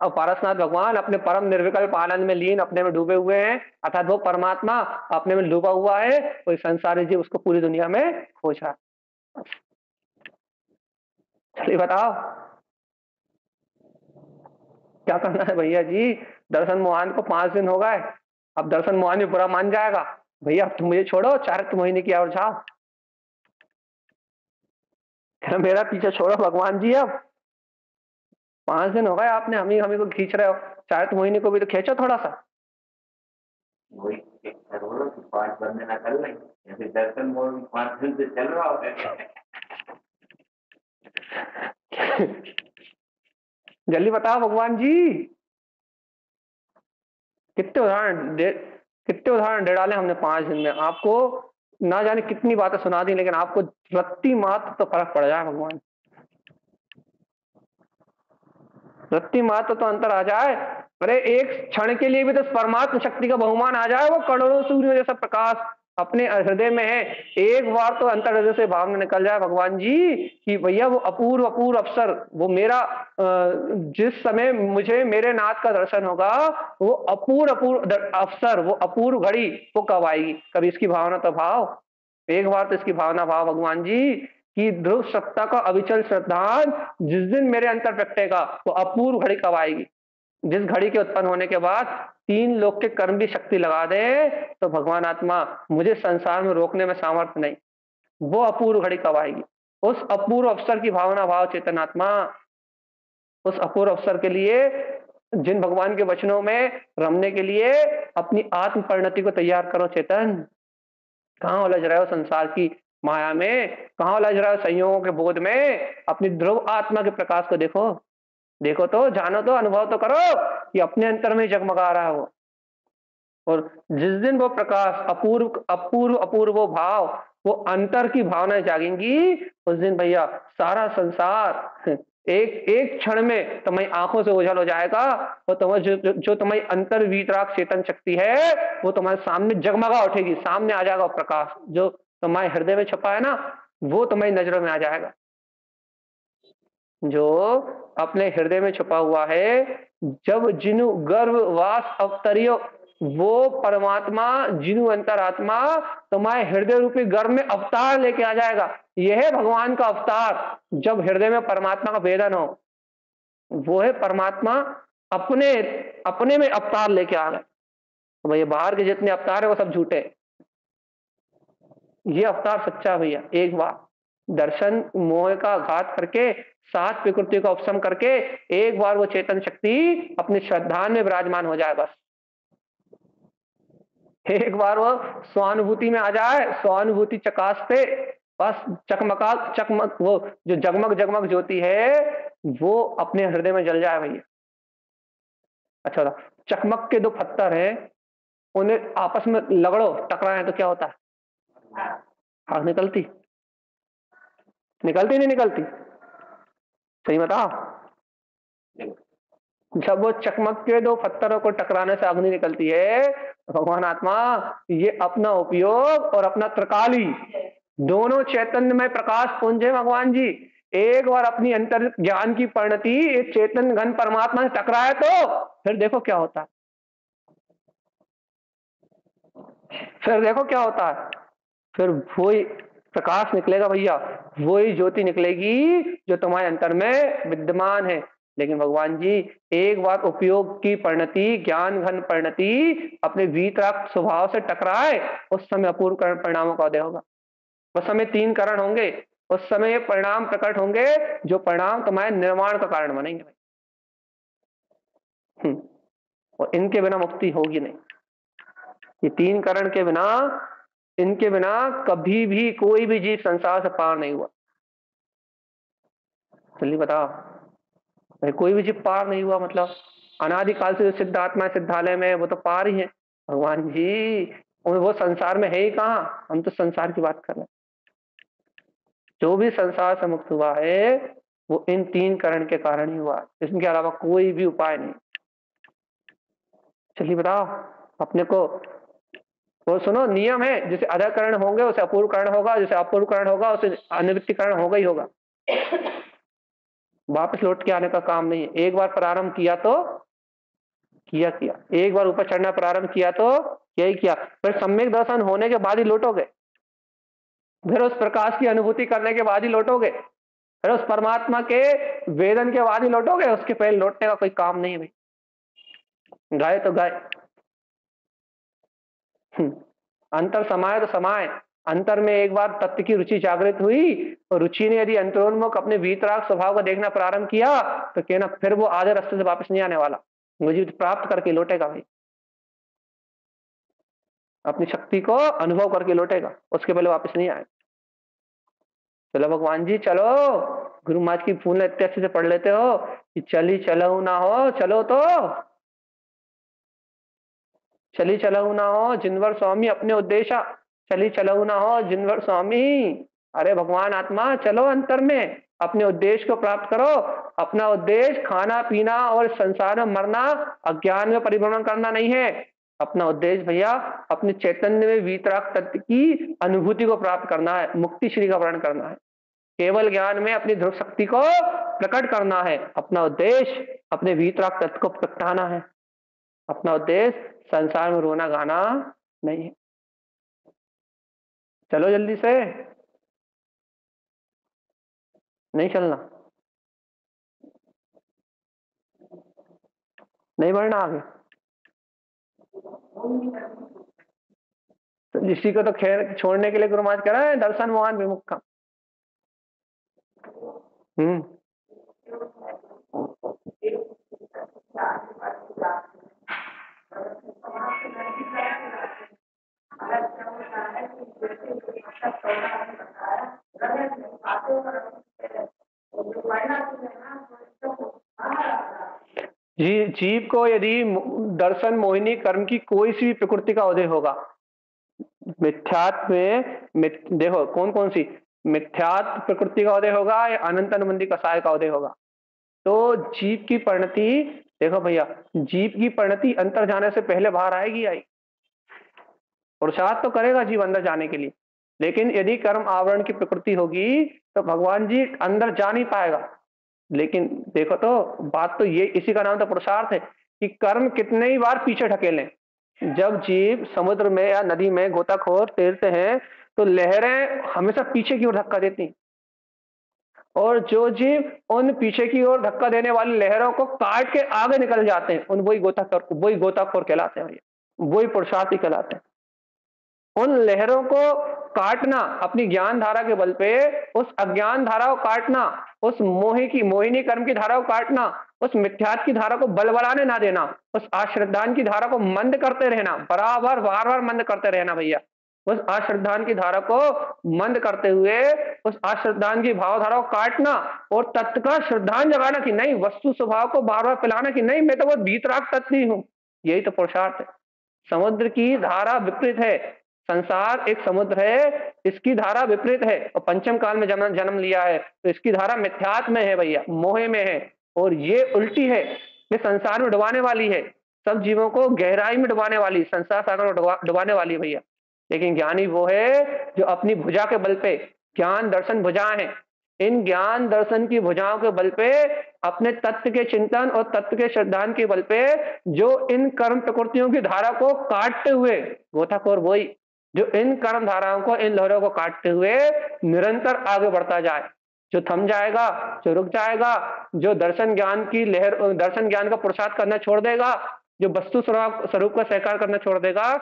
पारसनाथ भगवान अपने परम निर्विकल्प आनंद में लीन अपने में डूबे हुए हैं, अर्थात वो परमात्मा अपने में डूबा हुआ है, कोई संसारी जीव उसको पूरी दुनिया में खोज रहा है। चलिए बताओ क्या करना है भैया जी। दर्शन मोहन को 5 दिन हो गए, अब दर्शन मोहन भी बुरा मान जाएगा। भैया अब तुम मुझे छोड़ो, 4 महीने की और जाओ, मेरा पीछे छोड़ो भगवान जी। अब 5 दिन हो गए, आपने हमी हमी को खींच रहे हो, 4 महीने को भी तो खींचो थोड़ा सा। वही करो कि 5 बंदे ना कर लें, जैसे दर्शन मोहन 5 दिन से चल रहा होता है। जल्दी बताओ भगवान जी, कितने उदाहरण दे डाले हमने 5 दिन में आपको। ना जाने कितनी बातें सुना दी, लेकिन आपको रत्ती मात्र तो फर्क पड़ जाए भगवान, रत्ती मात्र तो अंतर आ जाए। अरे एक क्षण के लिए भी तो परमात्म शक्ति का बहुमान आ जाए, वो करोड़ों सूर्य जैसा प्रकाश अपने हृदय में है। एक बार तो अंतर हृदय से भावना निकल जाए भगवान जी कि भैया वो अपूर्व अपूर्व अवसर, वो मेरा जिस समय मुझे मेरे नाथ का दर्शन होगा, वो अपूर्व अपूर्व अवसर, वो अपूर्व घड़ी वो कब आएगी। कभी इसकी भावना तो भाव, एक बार तो इसकी भावना भाव भगवान जी कि ध्रुव सत्ता का अविचल श्रद्धांत जिस दिन मेरे अंतर प्रगटेगा, वो अपूर्व घड़ी कब आएगी। जिस घड़ी के उत्पन्न होने के बाद 3 लोक के कर्म भी शक्ति लगा दे, तो भगवान आत्मा मुझे संसार में रोकने में सामर्थ्य नहीं, वो अपूर्व घड़ी कब आएगी। उस अपूर्व अवसर की भावना भाव चेतन आत्मा, उस अपूर्व अवसर के लिए, जिन भगवान के वचनों में रमने के लिए अपनी आत्म परिणति को तैयार करो चेतन। कहाँ उलझ रहे हो संसार की माया में, कहाँ उलझ रहे हो संयोगों के बोध में। अपनी ध्रुव आत्मा के प्रकाश को देखो, देखो तो, जानो तो, अनुभव तो करो कि अपने अंतर में जगमगा रहा है वो। और जिस दिन वो प्रकाश अपूर्व अपूर्व अपूर्व वो भाव, वो अंतर की भावनाएं जागेंगी, उस दिन भैया सारा संसार एक एक क्षण में तुम्हारी आंखों से ओझल हो जाएगा। और तुम्हारे जो तुम्हारी अंतर वीतराग चेतन शक्ति है, वो तुम्हारे सामने जगमगा उठेगी, सामने आ जाएगा प्रकाश जो तुम्हारे हृदय में छुपा है ना, वो तुम्हारी नजरों में आ जाएगा। जो अपने हृदय में छुपा हुआ है, जब जिनु गर्भवास अवतरियो, वो परमात्मा जिनु अंतरात्मा तुम्हारे हृदय रूपी गर्भ में अवतार लेके आ जाएगा। यह है भगवान का अवतार, जब हृदय में परमात्मा का वेदन हो, वो है परमात्मा अपने अपने में अवतार लेके आ गए। तो भैया बाहर के जितने अवतार है वो सब झूठे, ये अवतार सच्चा भैया। एक बार दर्शन मोह का घात करके, 7 प्रकृति का उपशम करके, एक बार वो चेतन शक्ति अपनी श्रद्धा में विराजमान हो जाए, बस एक बार वो स्वानुभूति में आ जाए, स्वानुभूति चकास पे बस चकमका चकमक, वो जो जगमग जगमग ज्योति है वो अपने हृदय में जल जाए भैया। अच्छा, चकमक के 2 पत्थर हैं, उन्हें आपस में लगड़ो टकराए तो क्या होता है, आग निकलती, निकलती नहीं निकलती, सही बताओ। जब वो चकमक के 2 पत्थरों को टकराने से अग्नि निकलती है, भगवान आत्मा ये अपना उपयोग और अपना त्रिकाली दोनों चैतन्य में प्रकाश पुंज है भगवान जी। एक बार अपनी अंतर ज्ञान की परिणति एक चेतन घन परमात्मा से टकराए तो फिर देखो क्या होता है, फिर देखो क्या होता है। फिर वही प्रकाश निकलेगा भैया, वही ज्योति निकलेगी जो तुम्हारे अंतर में विद्यमान है। लेकिन भगवान जी एक बार उपयोग की परिणति, ज्ञान घन परिणति अपने वीतराग स्वभाव से टकराए, उस समय अपूर्व परिणामों का उदय होगा। उस समय 3 करण होंगे, उस समय परिणाम प्रकट होंगे, जो परिणाम तुम्हारे निर्माण का कारण बनेंगे। और इनके बिना मुक्ति होगी नहीं। ये 3 करण के बिना, इनके बिना कभी भी कोई भी जीव संसार से पार नहीं हुआ। जल्दी बताओ भाई, कोई भी जीव पार नहीं हुआ मतलब अनादिकाल से जो सिद्ध आत्मा सिद्धालय में वो तो पार ही है भगवान जी। और वो संसार में है ही कहाँ, हम तो संसार की बात कर रहे हैं। जो भी संसार से मुक्त हुआ है वो इन 3 करण के कारण ही हुआ, इसके अलावा कोई भी उपाय नहीं। चलिए बताओ अपने को, वो सुनो नियम है, जैसे अधकरण होंगे उसे अपूर्व करण होगा, जैसे अपूर्व करण होगा उसे अनिवृत्तिकरण होगा ही होगा। वापस लौट के आने का काम नहीं है। एक बार प्रारंभ किया तो किया किया, एक बार ऊपर चढ़ना प्रारंभ किया तो यही किया, फिर सम्यक दर्शन होने के बाद ही लौटोगे, फिर उस प्रकाश की अनुभूति करने के बाद ही लौटोगे, फिर उस परमात्मा के वेदन के बाद ही लौटोगे, उसके पहले लौटने का कोई काम नहीं है भाई। गाय तो गाय, अंतर समाये तो समाये। अंतर में एक बार तत्व की रुचि जागृत हुई और रुचि ने यदि अंतरोन्मुख अपने वीतराग स्वभाव को देखना प्रारंभ किया तो कहना फिर वो आधे रास्ते से वापस नहीं आने वाला, मुझे प्राप्त करके लौटेगा भाई, अपनी शक्ति को अनुभव करके लौटेगा, उसके पहले वापस नहीं आएगा। चलो भगवान जी चलो, गुरु महाराज की फूल इतने अच्छे से पढ़ लेते हो कि चली चलो ना हो, चलो तो चली चलऊ ना हो जिनवर स्वामी अपने उद्देश्य, चली चलऊ ना हो जिनवर स्वामी। अरे भगवान आत्मा चलो अंतर में, अपने उद्देश्य को प्राप्त करो। अपना उद्देश्य खाना पीना और संसार में मरना, अज्ञान में परिभ्रमण करना नहीं है। अपना उद्देश्य भैया अपने चैतन्य में वीतराग तत्व की अनुभूति को प्राप्त करना है, मुक्ति श्री का वर्ण करना है, केवल ज्ञान में अपनी ध्रुव शक्ति को प्रकट करना है। अपना उद्देश्य अपने वीतराग तत्व को प्रकटाना है, अपना उद्देश्य संसार में रोना गाना नहीं है। चलो जल्दी से, नहीं चलना, नहीं बढ़ना आगे। तो इसी को तो खैर छोड़ने के लिए गुरु महाराज कह रहे हैं दर्शन मोहन विमुख का। जीव को यदि दर्शन मोहिनी कर्म की कोई सी भी प्रकृति का उदय होगा, मिथ्यात्व में देखो कौन कौन सी, मिथ्यात्व प्रकृति का उदय होगा या अनंत अनुबंधी कसाय का उदय होगा, तो जीव की परिणति देखो भैया, जीव की परिणति अंतर जाने से पहले बाहर आएगी आई, पुरुषार्थ तो करेगा जीव अंदर जाने के लिए, लेकिन यदि कर्म आवरण की प्रकृति होगी तो भगवान जी अंदर जा नहीं पाएगा। लेकिन देखो तो बात तो ये, इसी का नाम तो पुरुषार्थ है कि कर्म कितने ही बार पीछे ढकेलें। जब जीव समुद्र में या नदी में गोताखोर तैरते हैं तो लहरें हमेशा पीछे की ओर धक्का देती, और जो जीव उन पीछे की ओर धक्का देने वाली लहरों को काट के आगे निकल जाते हैं, उन वही गोताखोर कहलाते हैं, वही पुरुषार्थी कहलाते हैं। उन लहरों को काटना अपनी ज्ञान धारा के बल पे, उस अज्ञान धारा को काटना, उस मोहिनी कर्म की धारा को काटना, उस मिथ्यात्व की धारा को बलबलाने ना देना, उस आश्रद्धान की धारा को मंद करते रहना, बराबर बार बार मंद करते रहना भैया। उस आश्रद्धान की धारा को मंद करते हुए उस आश्रद्धान की भावधारा को काटना और तत्व का श्रद्धान जगाना कि नहीं, वस्तु स्वभाव को बार बार पिलाना कि नहीं मैं तो वो वीतराग तत्व ही हूं। यही तो पुरुषार्थ है। समुद्र की धारा विपरीत है, संसार एक समुद्र है, इसकी धारा विपरीत है और पंचम काल में जन्म लिया है तो इसकी धारा मिथ्यात्व में है भैया, मोह में है, और ये उल्टी है, ये संसार में डुबाने वाली है, सब जीवों को गहराई में डुबाने वाली, संसार सागर में डुबाने वाली भैया। लेकिन ज्ञानी वो है जो अपनी भुजा के बल पे, ज्ञान दर्शन भुजाएं हैं, इन ज्ञान दर्शन की भुजाओं के बल पे अपने तत्व के चिंतन और तत्व के श्रद्धान के बल पे जो इन कर्म प्रकृतियों की धारा को काटते हुए, गोताखोर वही जो इन कर्म धाराओं को, इन लहरों को काटते हुए निरंतर आगे बढ़ता जाए, जो थम जाएगा, जो रुक जाएगा, जो दर्शन ज्ञान की लहर, दर्शन ज्ञान का पुरुषार्थ करना छोड़ देगा, जो वस्तु स्वरूप का सहकार करना छोड़ देगा,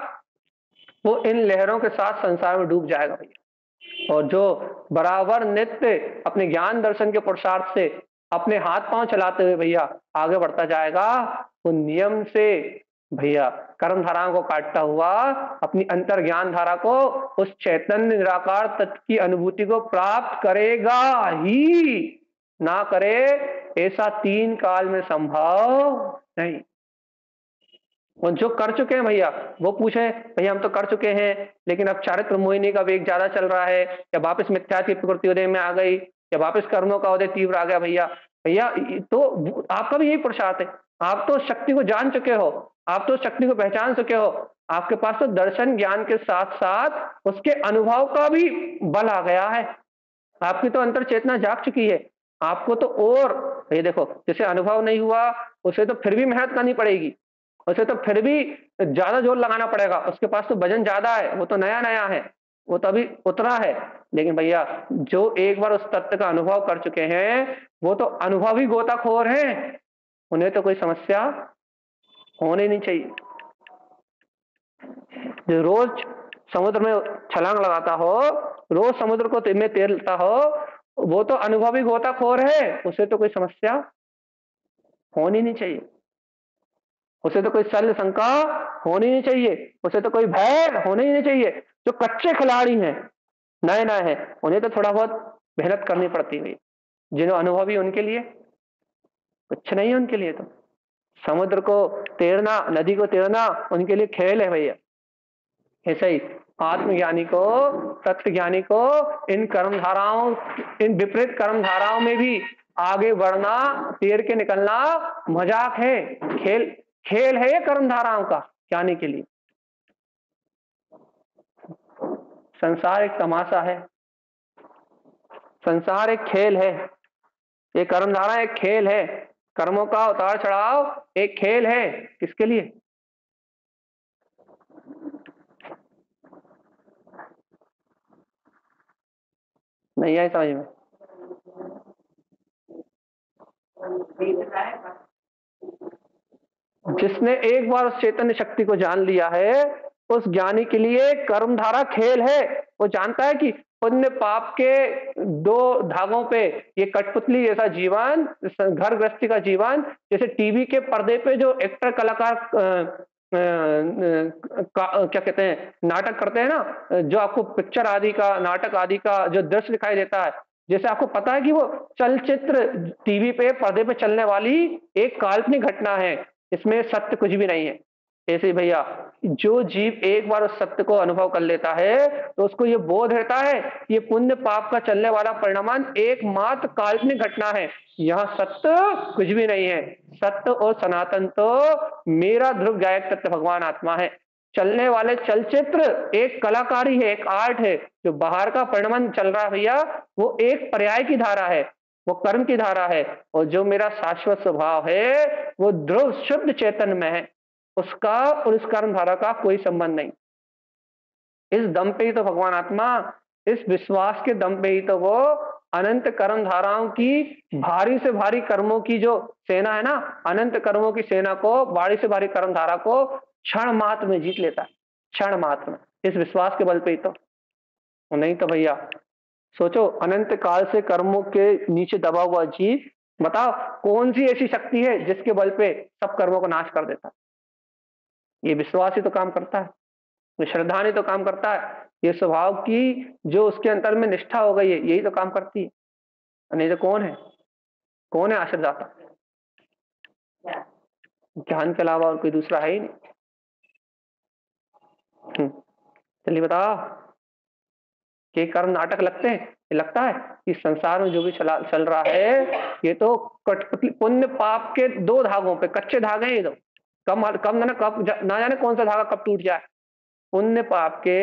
वो इन लहरों के साथ संसार में डूब जाएगा भैया। और जो बराबर नित्य अपने ज्ञान दर्शन के पुरुषार्थ से अपने हाथ पांव चलाते हुए भैया आगे बढ़ता जाएगा, वो नियम से भैया कर्म धाराओं को काटता हुआ अपनी अंतर ज्ञान धारा को, उस चैतन्य निराकार तत्व की अनुभूति को प्राप्त करेगा ही, ना करे ऐसा तीन काल में संभव नहीं। और जो कर चुके हैं भैया वो पूछे भैया हम तो कर चुके हैं लेकिन अब चारित्र मोहिनी का वेग ज्यादा चल रहा है, या वापस मिथ्या की प्रकृति उदय में आ गई, या वापस कर्मों का उदय तीव्र आ गया भैया, भैया तो आपका भी यही पुरुषार्थ है। आप तो शक्ति को जान चुके हो, आप तो शक्ति को पहचान चुके हो, आपके पास तो दर्शन ज्ञान के साथ साथ उसके अनुभव का भी बल आ गया है, आपकी तो अंतर चेतना जाग चुकी है, आपको तो और ये देखो, जिसे अनुभव नहीं हुआ उसे तो फिर भी मेहनत करनी पड़ेगी, उसे तो फिर भी ज्यादा जोर लगाना पड़ेगा, उसके पास तो वजन ज्यादा है, वो तो नया नया है, वो तो अभी उतरा है। लेकिन भैया जो एक बार उस तत्व का अनुभव कर चुके हैं वो तो अनुभवी गोताखोर हैं, उन्हें तो कोई समस्या होनी नहीं चाहिए। जो रोज समुद्र में छलांग लगाता हो, रोज समुद्र को में तैरता हो, वो तो अनुभवी गोताखोर है, उसे तो कोई समस्या होनी नहीं चाहिए, उसे तो कोई शल्य शंका होनी नहीं चाहिए, उसे तो कोई भय होनी ही नहीं चाहिए। जो कच्चे खिलाड़ी हैं, नए नए हैं, उन्हें तो थोड़ा बहुत मेहनत करनी पड़ती है। जिन्हें अनुभवी, उनके लिए कुछ नहीं है, उनके लिए तो समुद्र को तैरना, नदी को तैरना उनके लिए खेल है भैया। ऐसे ही आत्मज्ञानी को, तत्व ज्ञानी को इन कर्म धाराओं, इन विपरीत कर्म धाराओं में भी आगे बढ़ना, तैर के निकलना मजाक है, खेल खेल है ये कर्म धाराओं का ज्ञानी के लिए। संसार एक तमाशा है, संसार एक खेल है, ये कर्म धारा एक खेल है, कर्मों का उतार चढ़ाव एक खेल है। किसके लिए? नहीं आई समझ में? जिसने एक बार उस चैतन्य शक्ति को जान लिया है, उस ज्ञानी के लिए कर्मधारा खेल है। वो जानता है कि पुण्य पाप के दो धागों पे ये कठपुतली जैसा जीवन, घर गृहस्थी का जीवन, जैसे टीवी के पर्दे पे जो एक्टर कलाकार क्या कहते हैं, नाटक करते हैं ना, जो आपको पिक्चर आदि का, नाटक आदि का जो दृश्य दिखाई देता है, जैसे आपको पता है कि वो चलचित्र टीवी पे पर्दे पे चलने वाली एक काल्पनिक घटना है, इसमें सत्य कुछ भी नहीं है। ऐसे ही भैया जो जीव एक बार उस सत्य को अनुभव कर लेता है तो उसको ये बोध रहता है ये पुण्य पाप का चलने वाला परिणाम एकमात्र काल्पनिक घटना है, यहाँ सत्य कुछ भी नहीं है। सत्य और सनातन तो मेरा ध्रुव गायक तत्व भगवान आत्मा है। चलने वाले चलचित्र एक कलाकारी है, एक आर्ट है, जो बाहर का परिणाम चल रहा है भैया वो एक पर्याय की धारा है, वो कर्म की धारा है। और जो मेरा शाश्वत स्वभाव है वो ध्रुव शुद्ध चैतन्य में है, उसका और इस कर्म धारा का कोई संबंध नहीं। इस दम पे ही तो भगवान आत्मा, इस विश्वास के दम पे ही तो वो अनंत कर्म धाराओं की, भारी से भारी कर्मों की जो सेना है ना, अनंत कर्मों की सेना को, भारी से भारी कर्म धारा को क्षण मात्र में जीत लेता है, क्षण मात्र में, इस विश्वास के बल पे ही तो। नहीं तो भैया सोचो, अनंत काल से कर्मों के नीचे दबा हुआ जीव, बताओ कौन सी ऐसी शक्ति है जिसके बल पे सब कर्मों को नाश कर देता है? ये विश्वास ही तो काम करता है, ये श्रद्धा ही तो काम करता है, ये स्वभाव की जो उसके अंतर में निष्ठा हो गई है यही तो काम करती है। नहीं तो कौन है आश्रयदाता? ज्ञान के अलावा और कोई दूसरा है ही नहीं। चलिए बताओ, कि कर्म नाटक लगते हैं? ये लगता है कि संसार में जो भी चल रहा है ये तो कठपुतली, पुण्य पाप के दो धागों पे, कच्चे धागे हैं ये तो, कम कम ना कब ना जाने कौन सा धागा कब टूट जाए। पुण्य पाप के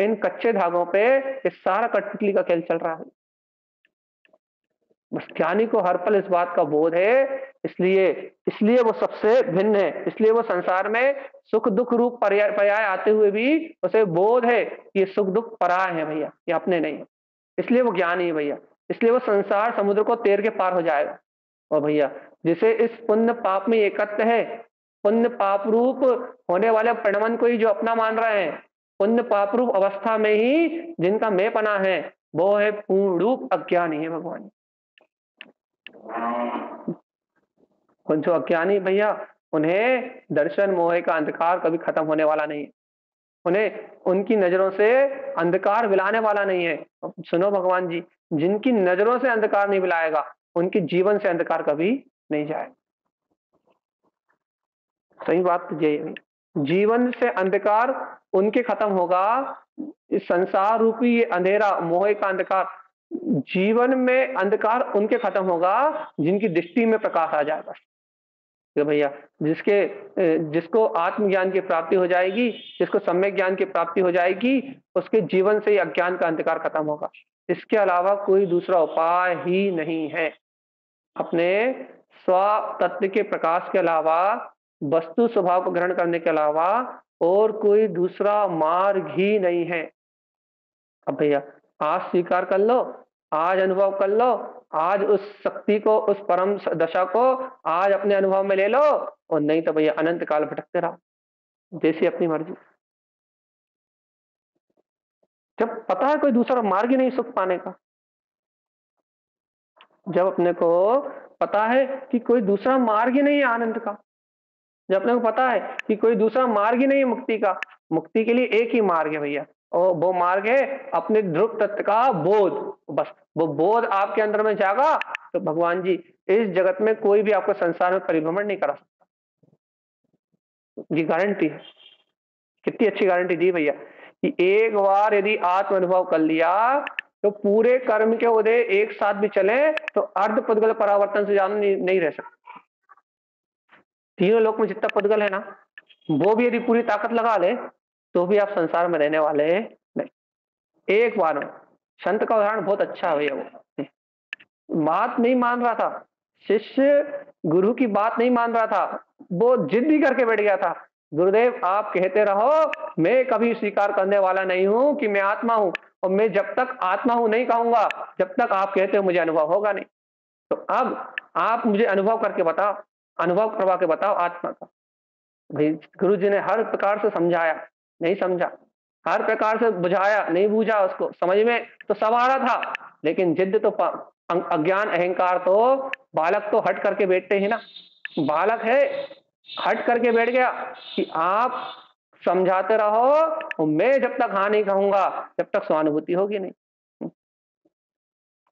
इन कच्चे धागों पे ये सारा कठपुतली का खेल चल रहा है। बस ज्ञानी को हर पल इस बात का बोध है, इसलिए इसलिए वो सबसे भिन्न है, इसलिए वो संसार में सुख दुख रूप पर्याय आते हुए भी उसे बोध है कि ये सुख दुख पराय है भैया, ये अपने नहीं है। इसलिए वो ज्ञानी है भैया, इसलिए वो संसार समुद्र को तैर के पार हो जाएगा। और भैया जिसे इस पुण्य पाप में एकत्व है, पुण्य पाप रूप होने वाले परिणमन को ही जो अपना मान रहे हैं, पुण्य पाप रूप अवस्था में ही जिनका मैं पना है, वो है पूर्ण रूप अज्ञानी है भगवान। और जो अज्ञानी भैया, उन्हें दर्शन मोह का अंधकार कभी खत्म होने वाला नहीं है, उन्हें उनकी नजरों से अंधकार मिलाने वाला नहीं है। सुनो भगवान जी, जिनकी नजरों से अंधकार नहीं मिलाएगा उनके जीवन से अंधकार कभी नहीं जाएगा। सही बात तो यही है, जीवन से अंधकार उनके खत्म होगा, इस संसार रूपी ये अंधेरा, मोह का अंधकार, जीवन में अंधकार उनके खत्म होगा जिनकी दृष्टि में प्रकाश आ जाएगा। कि भैया जिसको आत्मज्ञान की प्राप्ति हो जाएगी, जिसको सम्यक ज्ञान की प्राप्ति हो जाएगी, उसके जीवन से ही अज्ञान का अंधकार खत्म होगा। इसके अलावा कोई दूसरा उपाय ही नहीं है। अपने स्व तत्व के प्रकाश के अलावा, वस्तु स्वभाव को ग्रहण करने के अलावा और कोई दूसरा मार्ग ही नहीं है। अब भैया आज स्वीकार कर लो, आज अनुभव कर लो, आज उस शक्ति को, उस परम दशा को आज अपने अनुभव में ले लो, और नहीं तो भैया अनंत काल भटकते रहो जैसी अपनी मर्जी। जब पता है कोई दूसरा मार्ग ही नहीं सुख पाने का, जब अपने को पता है कि कोई दूसरा मार्ग ही नहीं है आनंद का, जब अपने को पता है कि कोई दूसरा मार्ग ही नहीं है मुक्ति का, मुक्ति के लिए एक ही मार्ग है भैया, और वो मार्ग है अपने ध्रुव तत्व का बोध। बस वो बोध आपके अंदर में जागा तो भगवान जी इस जगत में कोई भी आपको संसार में परिभ्रमण नहीं करा सकता। ये गारंटी है, कितनी अच्छी गारंटी दी भैया कि एक बार यदि आत्म अनुभव कर लिया तो पूरे कर्म के उदय एक साथ भी चले तो अर्ध पुद्गल परावर्तन से ज्यादा नहीं रह सकते। तीनों लोक में जितना पुद्गल है ना, वो भी यदि पूरी ताकत लगा ले तो भी आप संसार में रहने वाले नहीं। एक बार में संत का उदाहरण बहुत अच्छा है भैया, वो बात नहीं मान रहा था, शिष्य गुरु की बात नहीं मान रहा था, वो जिद भी करके बैठ गया था, गुरुदेव आप कहते रहो, मैं कभी स्वीकार करने वाला नहीं हूं कि मैं आत्मा हूं, और मैं जब तक आत्मा हूं नहीं कहूंगा जब तक आप कहते हो मुझे अनुभव होगा नहीं। तो अब आप मुझे अनुभव करके बताओ, अनुभव करवा के बताओ आत्मा का। भाई गुरु जी ने हर प्रकार से समझाया, नहीं समझा, हर प्रकार से बुझाया, नहीं बूझा, उसको समझ में तो सब आ रहा था, लेकिन जिद तो अज्ञान अहंकार तो, बालक तो हट करके बैठते ही ना, बालक है हट करके बैठ गया कि आप समझाते रहो और मैं जब तक हाँ नहीं कहूंगा जब तक सहानुभूति होगी नहीं।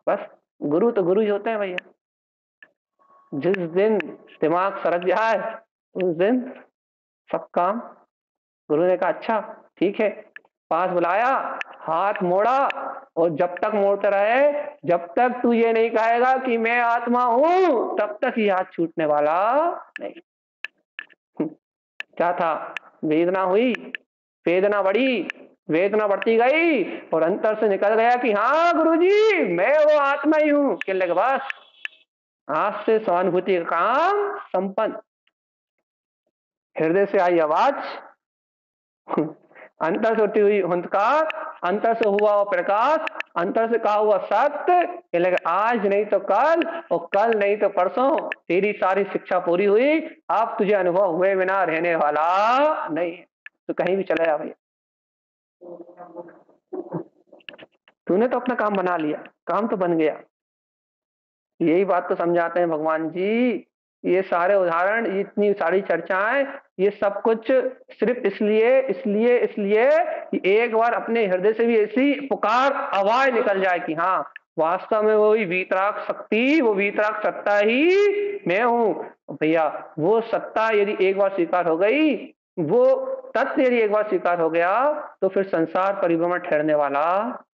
बस गुरु तो गुरु ही होते हैं भैया, जिस दिन दिमाग सरक जाए उस दिन सब काम। गुरु ने कहा अच्छा ठीक है, पास बुलाया, हाथ मोड़ा, और जब तक मोड़ते रहे, जब तक तू ये नहीं कहेगा कि मैं आत्मा हूं तब तक ये हाथ छूटने वाला नहीं। क्या था, वेदना हुई, वेदना बढ़ी, वेदना बढ़ती गई और अंतर से निकल गया कि हाँ गुरुजी मैं वो आत्मा ही हूं। कहने लगे बस आज से सहानुभूति का काम संपन्न। हृदय से आई आवाज, अंतर से होती हुई हुंकार, अंतर से हुआ वो प्रकाश, अंतर से कहा हुआ सत्य, कहने लगे आज नहीं तो कल और कल नहीं तो परसों तेरी सारी शिक्षा पूरी हुई, अब तुझे अनुभव हुए बिना रहने वाला नहीं, तो कहीं भी चले जा भैया, तूने तो अपना काम बना लिया, काम तो बन गया। यही बात तो समझाते हैं भगवान जी। ये सारे उदाहरण, इतनी सारी चर्चाएं, ये सब कुछ सिर्फ इसलिए इसलिए इसलिए कि एक बार अपने हृदय से भी ऐसी पुकार आवाज निकल जाए कि हाँ वास्तव में वही वीतराग शक्ति, वो वीतराग सत्ता ही मैं हूं। भैया वो सत्ता यदि एक बार स्वीकार हो गई, वो तत्व यदि एक बार स्वीकार हो गया तो फिर संसार परिभ्रमण ठहरने वाला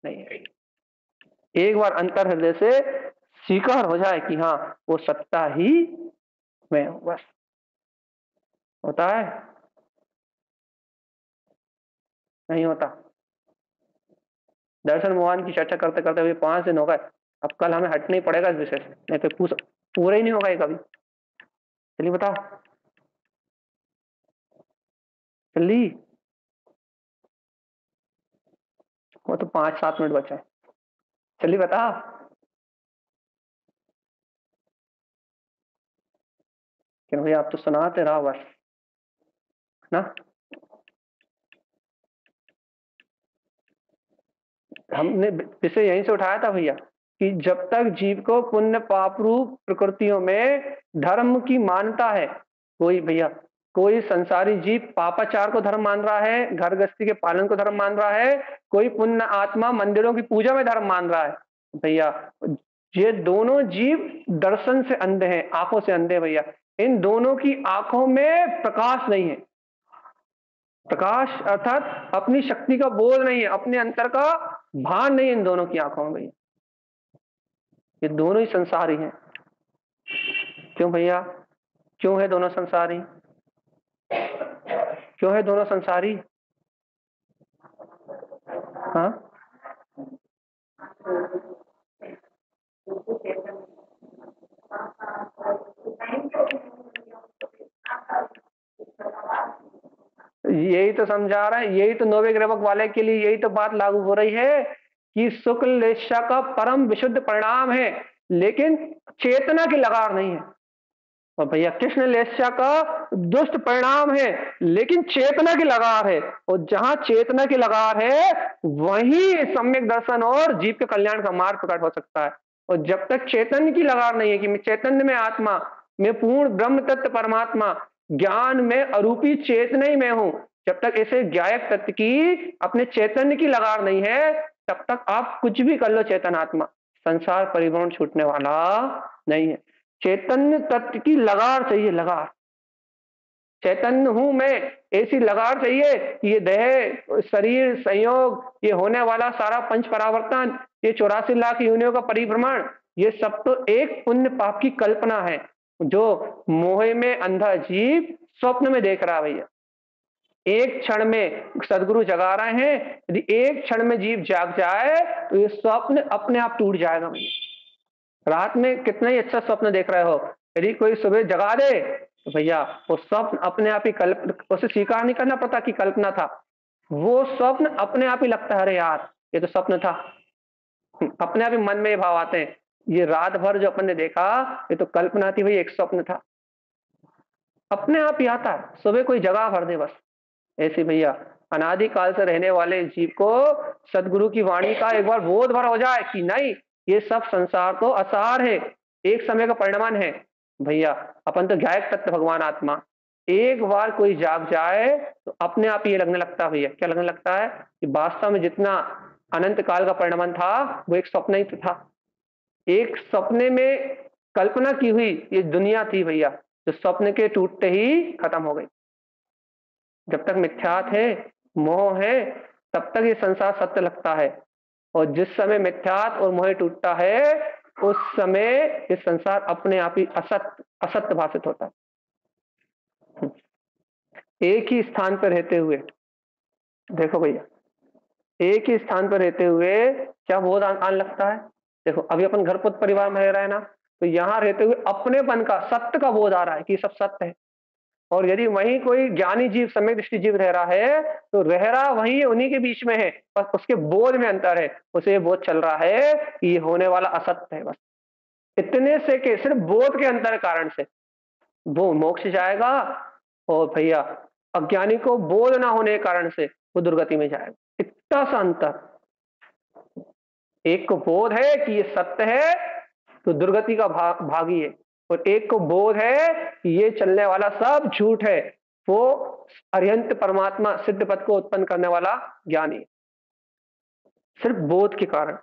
नहीं है। एक बार अंतर हृदय से स्वीकार हो जाए कि हाँ वो सत्ता ही मैं हूं, बस होता है, नहीं होता। दर्शन भगवान की चर्चा करते करते हुए 5 दिन हो गए, अब कल हमें हटना ही पड़ेगा इस विषय से, नहीं तो पूरा ही नहीं होगा ये कभी। चलिए बताओ, जल्दी, वो तो 5-7 मिनट बचा है, चलिए बता। क्यों भैया आप तो सुनाते रहो बस ना, हमने विषय यहीं से उठाया था भैया कि जब तक जीव को पुण्य पाप रूप प्रकृतियों में धर्म की मान्यता है, कोई भैया कोई संसारी जीव पापाचार को धर्म मान रहा है, घर गृहस्थी के पालन को धर्म मान रहा है, कोई पुण्य आत्मा मंदिरों की पूजा में धर्म मान रहा है भैया, ये दोनों जीव दर्शन से अंधे हैं, आंखों से अंधे भैया। इन दोनों की आंखों में प्रकाश नहीं है, प्रकाश अर्थात अपनी शक्ति का बोध नहीं है, अपने अंतर का भान नहीं है इन दोनों की आंखों में भैया। ये दोनों ही संसारी हैं। क्यों भैया, क्यों है दोनों संसारी, क्यों है दोनों संसारी? हाँ यही तो समझा रहा है, यही तो नौवे ग्रवक वाले के लिए यही तो बात लागू हो रही है कि शुक्ल लेस्या का परम विशुद्ध परिणाम है, लेकिन चेतना की लगार नहीं है। और भैया कृष्ण लेस्या का दुष्ट परिणाम है, लेकिन चेतना की लगार है। और जहां चेतना की लगार है, वहीं सम्यक दर्शन और जीव के कल्याण का मार्ग प्रकट हो सकता है। और जब तक चैतन्य की लगार नहीं है कि मैं चैतन्य में आत्मा, मैं पूर्ण ब्रह्म तत्व परमात्मा, ज्ञान में अरूपी चेतना ही मैं हूं, जब तक ऐसे ज्ञायक तत्व की अपने चैतन्य की लगार नहीं है, तब तक आप कुछ भी कर लो चेतन आत्मा, संसार परिभ्रमण छूटने वाला नहीं है। चैतन्य तत्व की लगार चाहिए, लगार। चैतन्य हूं मैं, ऐसी लगार चाहिए कि ये देह शरीर संयोग, ये होने वाला सारा पंच परावर्तन, ये 84 लाख योनियों का परिभ्रमण, ये सब तो एक पुण्य पाप की कल्पना है जो मोह में अंधा जीव स्वप्न में देख रहा है। भैया एक क्षण में सदगुरु जगा रहे हैं, यदि एक क्षण में जीव जाग जाए तो ये स्वप्न अपने आप टूट जाएगा। भैया रात में कितना ही अच्छा स्वप्न देख रहे हो, यदि कोई सुबह जगा दे तो भैया वो स्वप्न अपने आप ही उसे स्वीकार नहीं करना पड़ता कि कल्पना था, वो स्वप्न अपने आप ही लगता है, अरे यार ये तो स्वप्न था। अपने आप ही मन में ये भाव आते हैं, ये रात भर जो अपन ने देखा ये तो कल्पना थी, भाई एक स्वप्न था। अपने आप ही आता है, सुबह कोई जगह भर दे बस। ऐसे भैया अनादि काल से रहने वाले जीव को सदगुरु की वाणी का एक बार बोध भर हो जाए कि नहीं, ये सब संसार तो असार है, एक समय का परिणमन है। भैया अपन तो गायक तत्व भगवान आत्मा, एक बार कोई जाग जाए तो अपने आप ये लगने लगता है। भैया क्या लगने लगता है कि वास्तव में जितना अनंत काल का परिणमन था वो एक स्वप्न ही तो था, एक सपने में कल्पना की हुई ये दुनिया थी भैया, जो स्वप्न के टूटते ही खत्म हो गई। जब तक मिथ्यात है, मोह है, तब तक ये संसार सत्य लगता है। और जिस समय मिथ्यात और मोह टूटता है, उस समय ये संसार अपने आप ही असत्य असत्य भाषित होता है। एक ही स्थान पर रहते हुए, देखो भैया एक ही स्थान पर रहते हुए क्या बोध आने लगता है। देखो अभी अपन घर पुत्र परिवार में रह रहे हैं ना, तो यहाँ रहते हुए अपनेपन का सत्य का बोध आ रहा है कि सब सत्य है। और यदि वहीं कोई ज्ञानी जीव सम्यक दृष्टि जीव रह रहा है, तो रह रहा वही उन्हीं के बीच में है, बस उसके बोध में अंतर है। उसे बोध चल रहा है कि ये होने वाला असत्य है, बस इतने से के सिर्फ बोध के अंतर कारण से वो मोक्ष जाएगा। और भैया अज्ञानी को बोध ना होने के कारण से वो दुर्गति में जाएगा। इतना सा अंतर, एक को बोध है कि ये सत्य है तो दुर्गति का भागी है, और एक को बोध है कि ये चलने वाला सब झूठ है, वो अरिहंत परमात्मा सिद्ध पद को उत्पन्न करने वाला ज्ञानी है। सिर्फ बोध के कारण,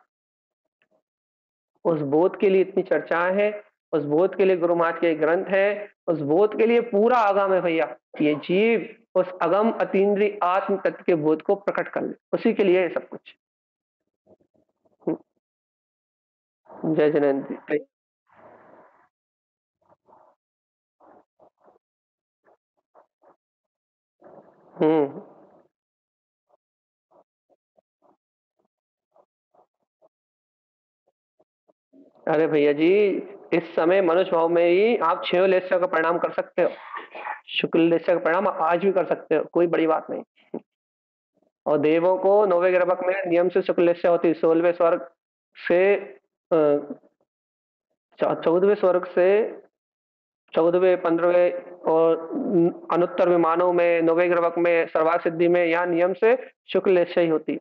उस बोध के लिए इतनी चर्चाएं हैं, उस बोध के लिए गुरु महाराज के ग्रंथ है, उस बोध के लिए पूरा आगम है। भैया ये जीव उस अगम अतीन्द्रिय आत्म तत्व के बोध को प्रकट कर ले, उसी के लिए सब कुछ। जय जयंती। हम्म। अरे भैया जी, इस समय मनुष्य भाव में ही आप 6 लेस्या का परिणाम कर सकते हो, शुक्ल लेस्या का परिणाम आज भी कर सकते हो, कोई बड़ी बात नहीं। और देवों को नौवे ग्रहक में नियम से शुक्ल लेस्या होती है, 16वें स्वर्ग से 14वें स्वर्ग से 14वें 15वें और अनुत्तर विमानों में, नौवे ग्रहक में, सर्वाग सिद्धि में यहाँ नियम से शुक्ल लेस्या ही होती है।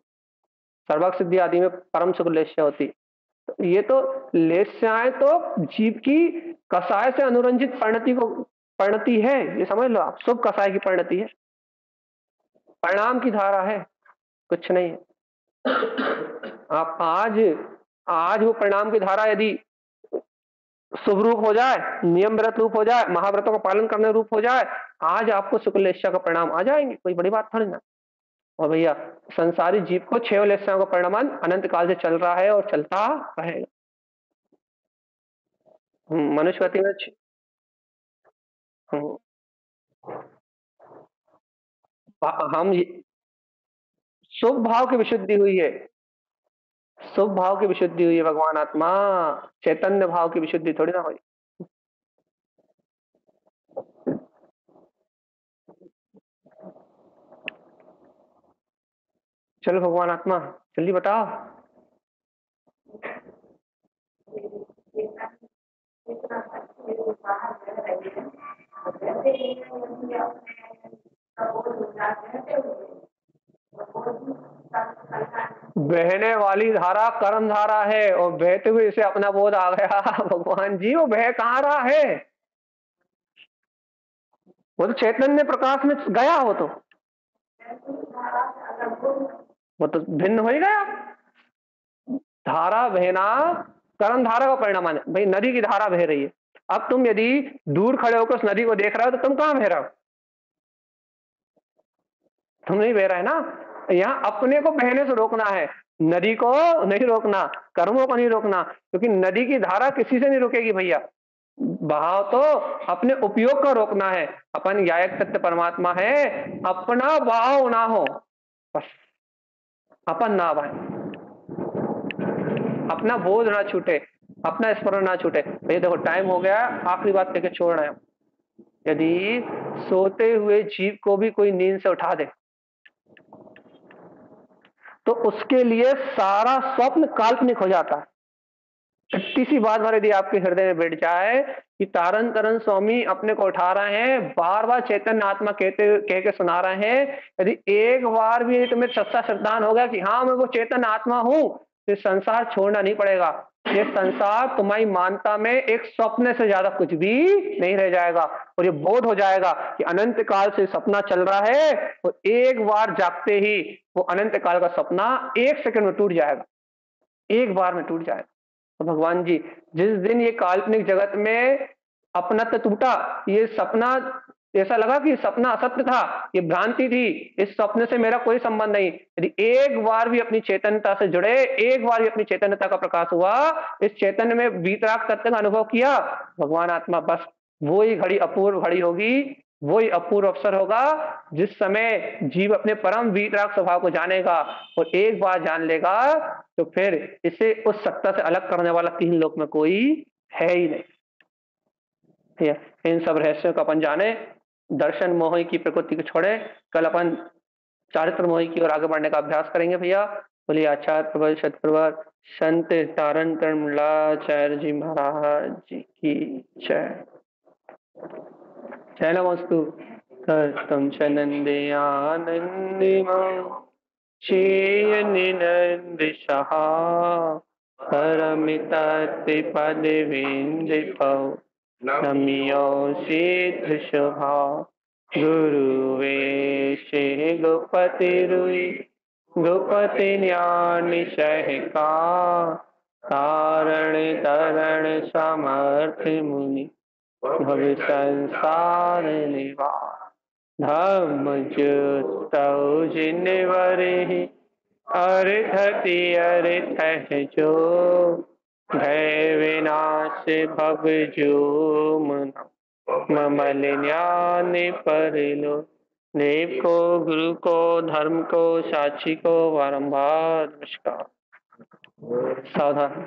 सर्वाग सिद्धि आदि में परम शुक्ल लेस्या होती है। तो ये तो लेस्याएं तो जीव की कसाय से अनुरंजित परिणति को परिणति है, ये समझ लो आप, शुभ कसाय की परिणति है, परिणाम की धारा है, कुछ नहीं है। आप आज आज वो परिणाम की धारा यदि शुभ रूप हो जाए, नियम व्रत रूप हो जाए, महाव्रतों का पालन करने रूप हो जाए, आज आपको शुक्ल लेस्या का परिणाम आ जाएंगे, कोई बड़ी बात थोड़ी ना। और भैया संसारी जीव को 6 लेस्याओं का परिणाम अनंत काल से चल रहा है और चलता रहेगा। मनुष्य गति में हम्म, हम शुभ भाव की विशुद्धि हुई है, शुभ भाव की विशुद्धि हुई है भगवान आत्मा, चैतन्य भाव की विशुद्धि थोड़ी ना हुई। चलो भगवान आत्मा जल्दी बताओ। बहने वाली धारा कर्म धारा है और बहते हुए इसे अपना बोध आ गया। भगवान जी वो बह कहाँ रहा है, वो तो चैतन्य प्रकाश में गया, वो तो भिन्न हो ही गया। धारा बहना कर्म धारा का परिणाम है भाई। नदी की धारा बह रही है, अब तुम यदि दूर खड़े होकर उस नदी को देख रहे हो तो तुम कहां बह रहे हो, तुम नहीं बह रहे ना। यहाँ अपने को बहने से रोकना है, नदी को नहीं रोकना, कर्मों को नहीं रोकना, क्योंकि नदी की धारा किसी से नहीं रुकेगी भैया। बहाव तो अपने उपयोग का रोकना है। अपन गायक सत्य परमात्मा है, अपना बहाव ना हो, बस अपन ना बहाए, अपना बोझ ना छूटे, अपना स्मरण ना छूटे। भैया देखो टाइम हो गया, आखिरी बात कहकर छोड़ रहे हैं। यदि सोते हुए जीव को भी कोई नींद से उठा दे तो उसके लिए सारा स्वप्न काल्पनिक हो जाता है। इतनी सी बात भर यदि आपके हृदय में बैठ जाए कि तारण तरण स्वामी अपने को उठा रहे हैं, बार बार चैतन्य आत्मा कह के सुना रहे हैं, यदि एक बार भी तुम्हें सच्चा श्रद्धान हो गया कि हाँ मैं वो चैतन्य आत्मा हूं, तो संसार छोड़ना नहीं पड़ेगा। ये संसार तुम्हारी मानता में एक स्वप्न से ज्यादा कुछ भी नहीं रह जाएगा, और ये बोध हो जाएगा कि अनंत काल से सपना चल रहा है, और एक बार जागते ही वो अनंत काल का सपना एक सेकंड में टूट जाएगा, एक बार में टूट जाएगा। तो भगवान जी जिस दिन ये काल्पनिक जगत में अपनत्व टूटा, ये सपना ऐसा लगा कि सपना असत्य था, ये भ्रांति थी, इस सपने से मेरा कोई संबंध नहीं, यदि एक बार भी अपनी चैतन्यता से जुड़े, एक बार भी अपनी चैतन्यता का प्रकाश हुआ, इस चैतन्य में वीतराग तत्व का अनुभव किया, भगवान आत्मा बस वो ही घड़ी अपूर्व घड़ी होगी, वही अपूर्व अवसर होगा जिस समय जीव अपने परम वीतराग स्वभाव को जानेगा, और एक बार जान लेगा तो फिर इसे उस सत्ता से अलग करने वाला तीन लोक में कोई है ही नहीं। इन सब रहस्यों को अपन जाने, दर्शन मोह की प्रकृति को छोड़े, कल अपन चारित्र मोह की ओर आगे बढ़ने का अभ्यास करेंगे भैया। बोलिए आचार्य प्रबल सतप्रवर संत तारण तरणमूलाचार्य जी महाराज जी की जय। जय नमस्तु तम चनंदे आनंदिमं चेय निनंद सहा परमितति पद विंदिपौ नमियो सिद्ध शुभा गुरु वेशे गोपति रुई गोपति ज्ञान सहका तारण तरण समर्थ मुनि भव संसार निवार धम्म जुतौ जिनवरे अर्थति अर्थ जो भय विनाश भव जो ममल ज्ञान परिलो देव को गुरु को धर्म को साक्षी को बारंबार नमस्कार। सावधान।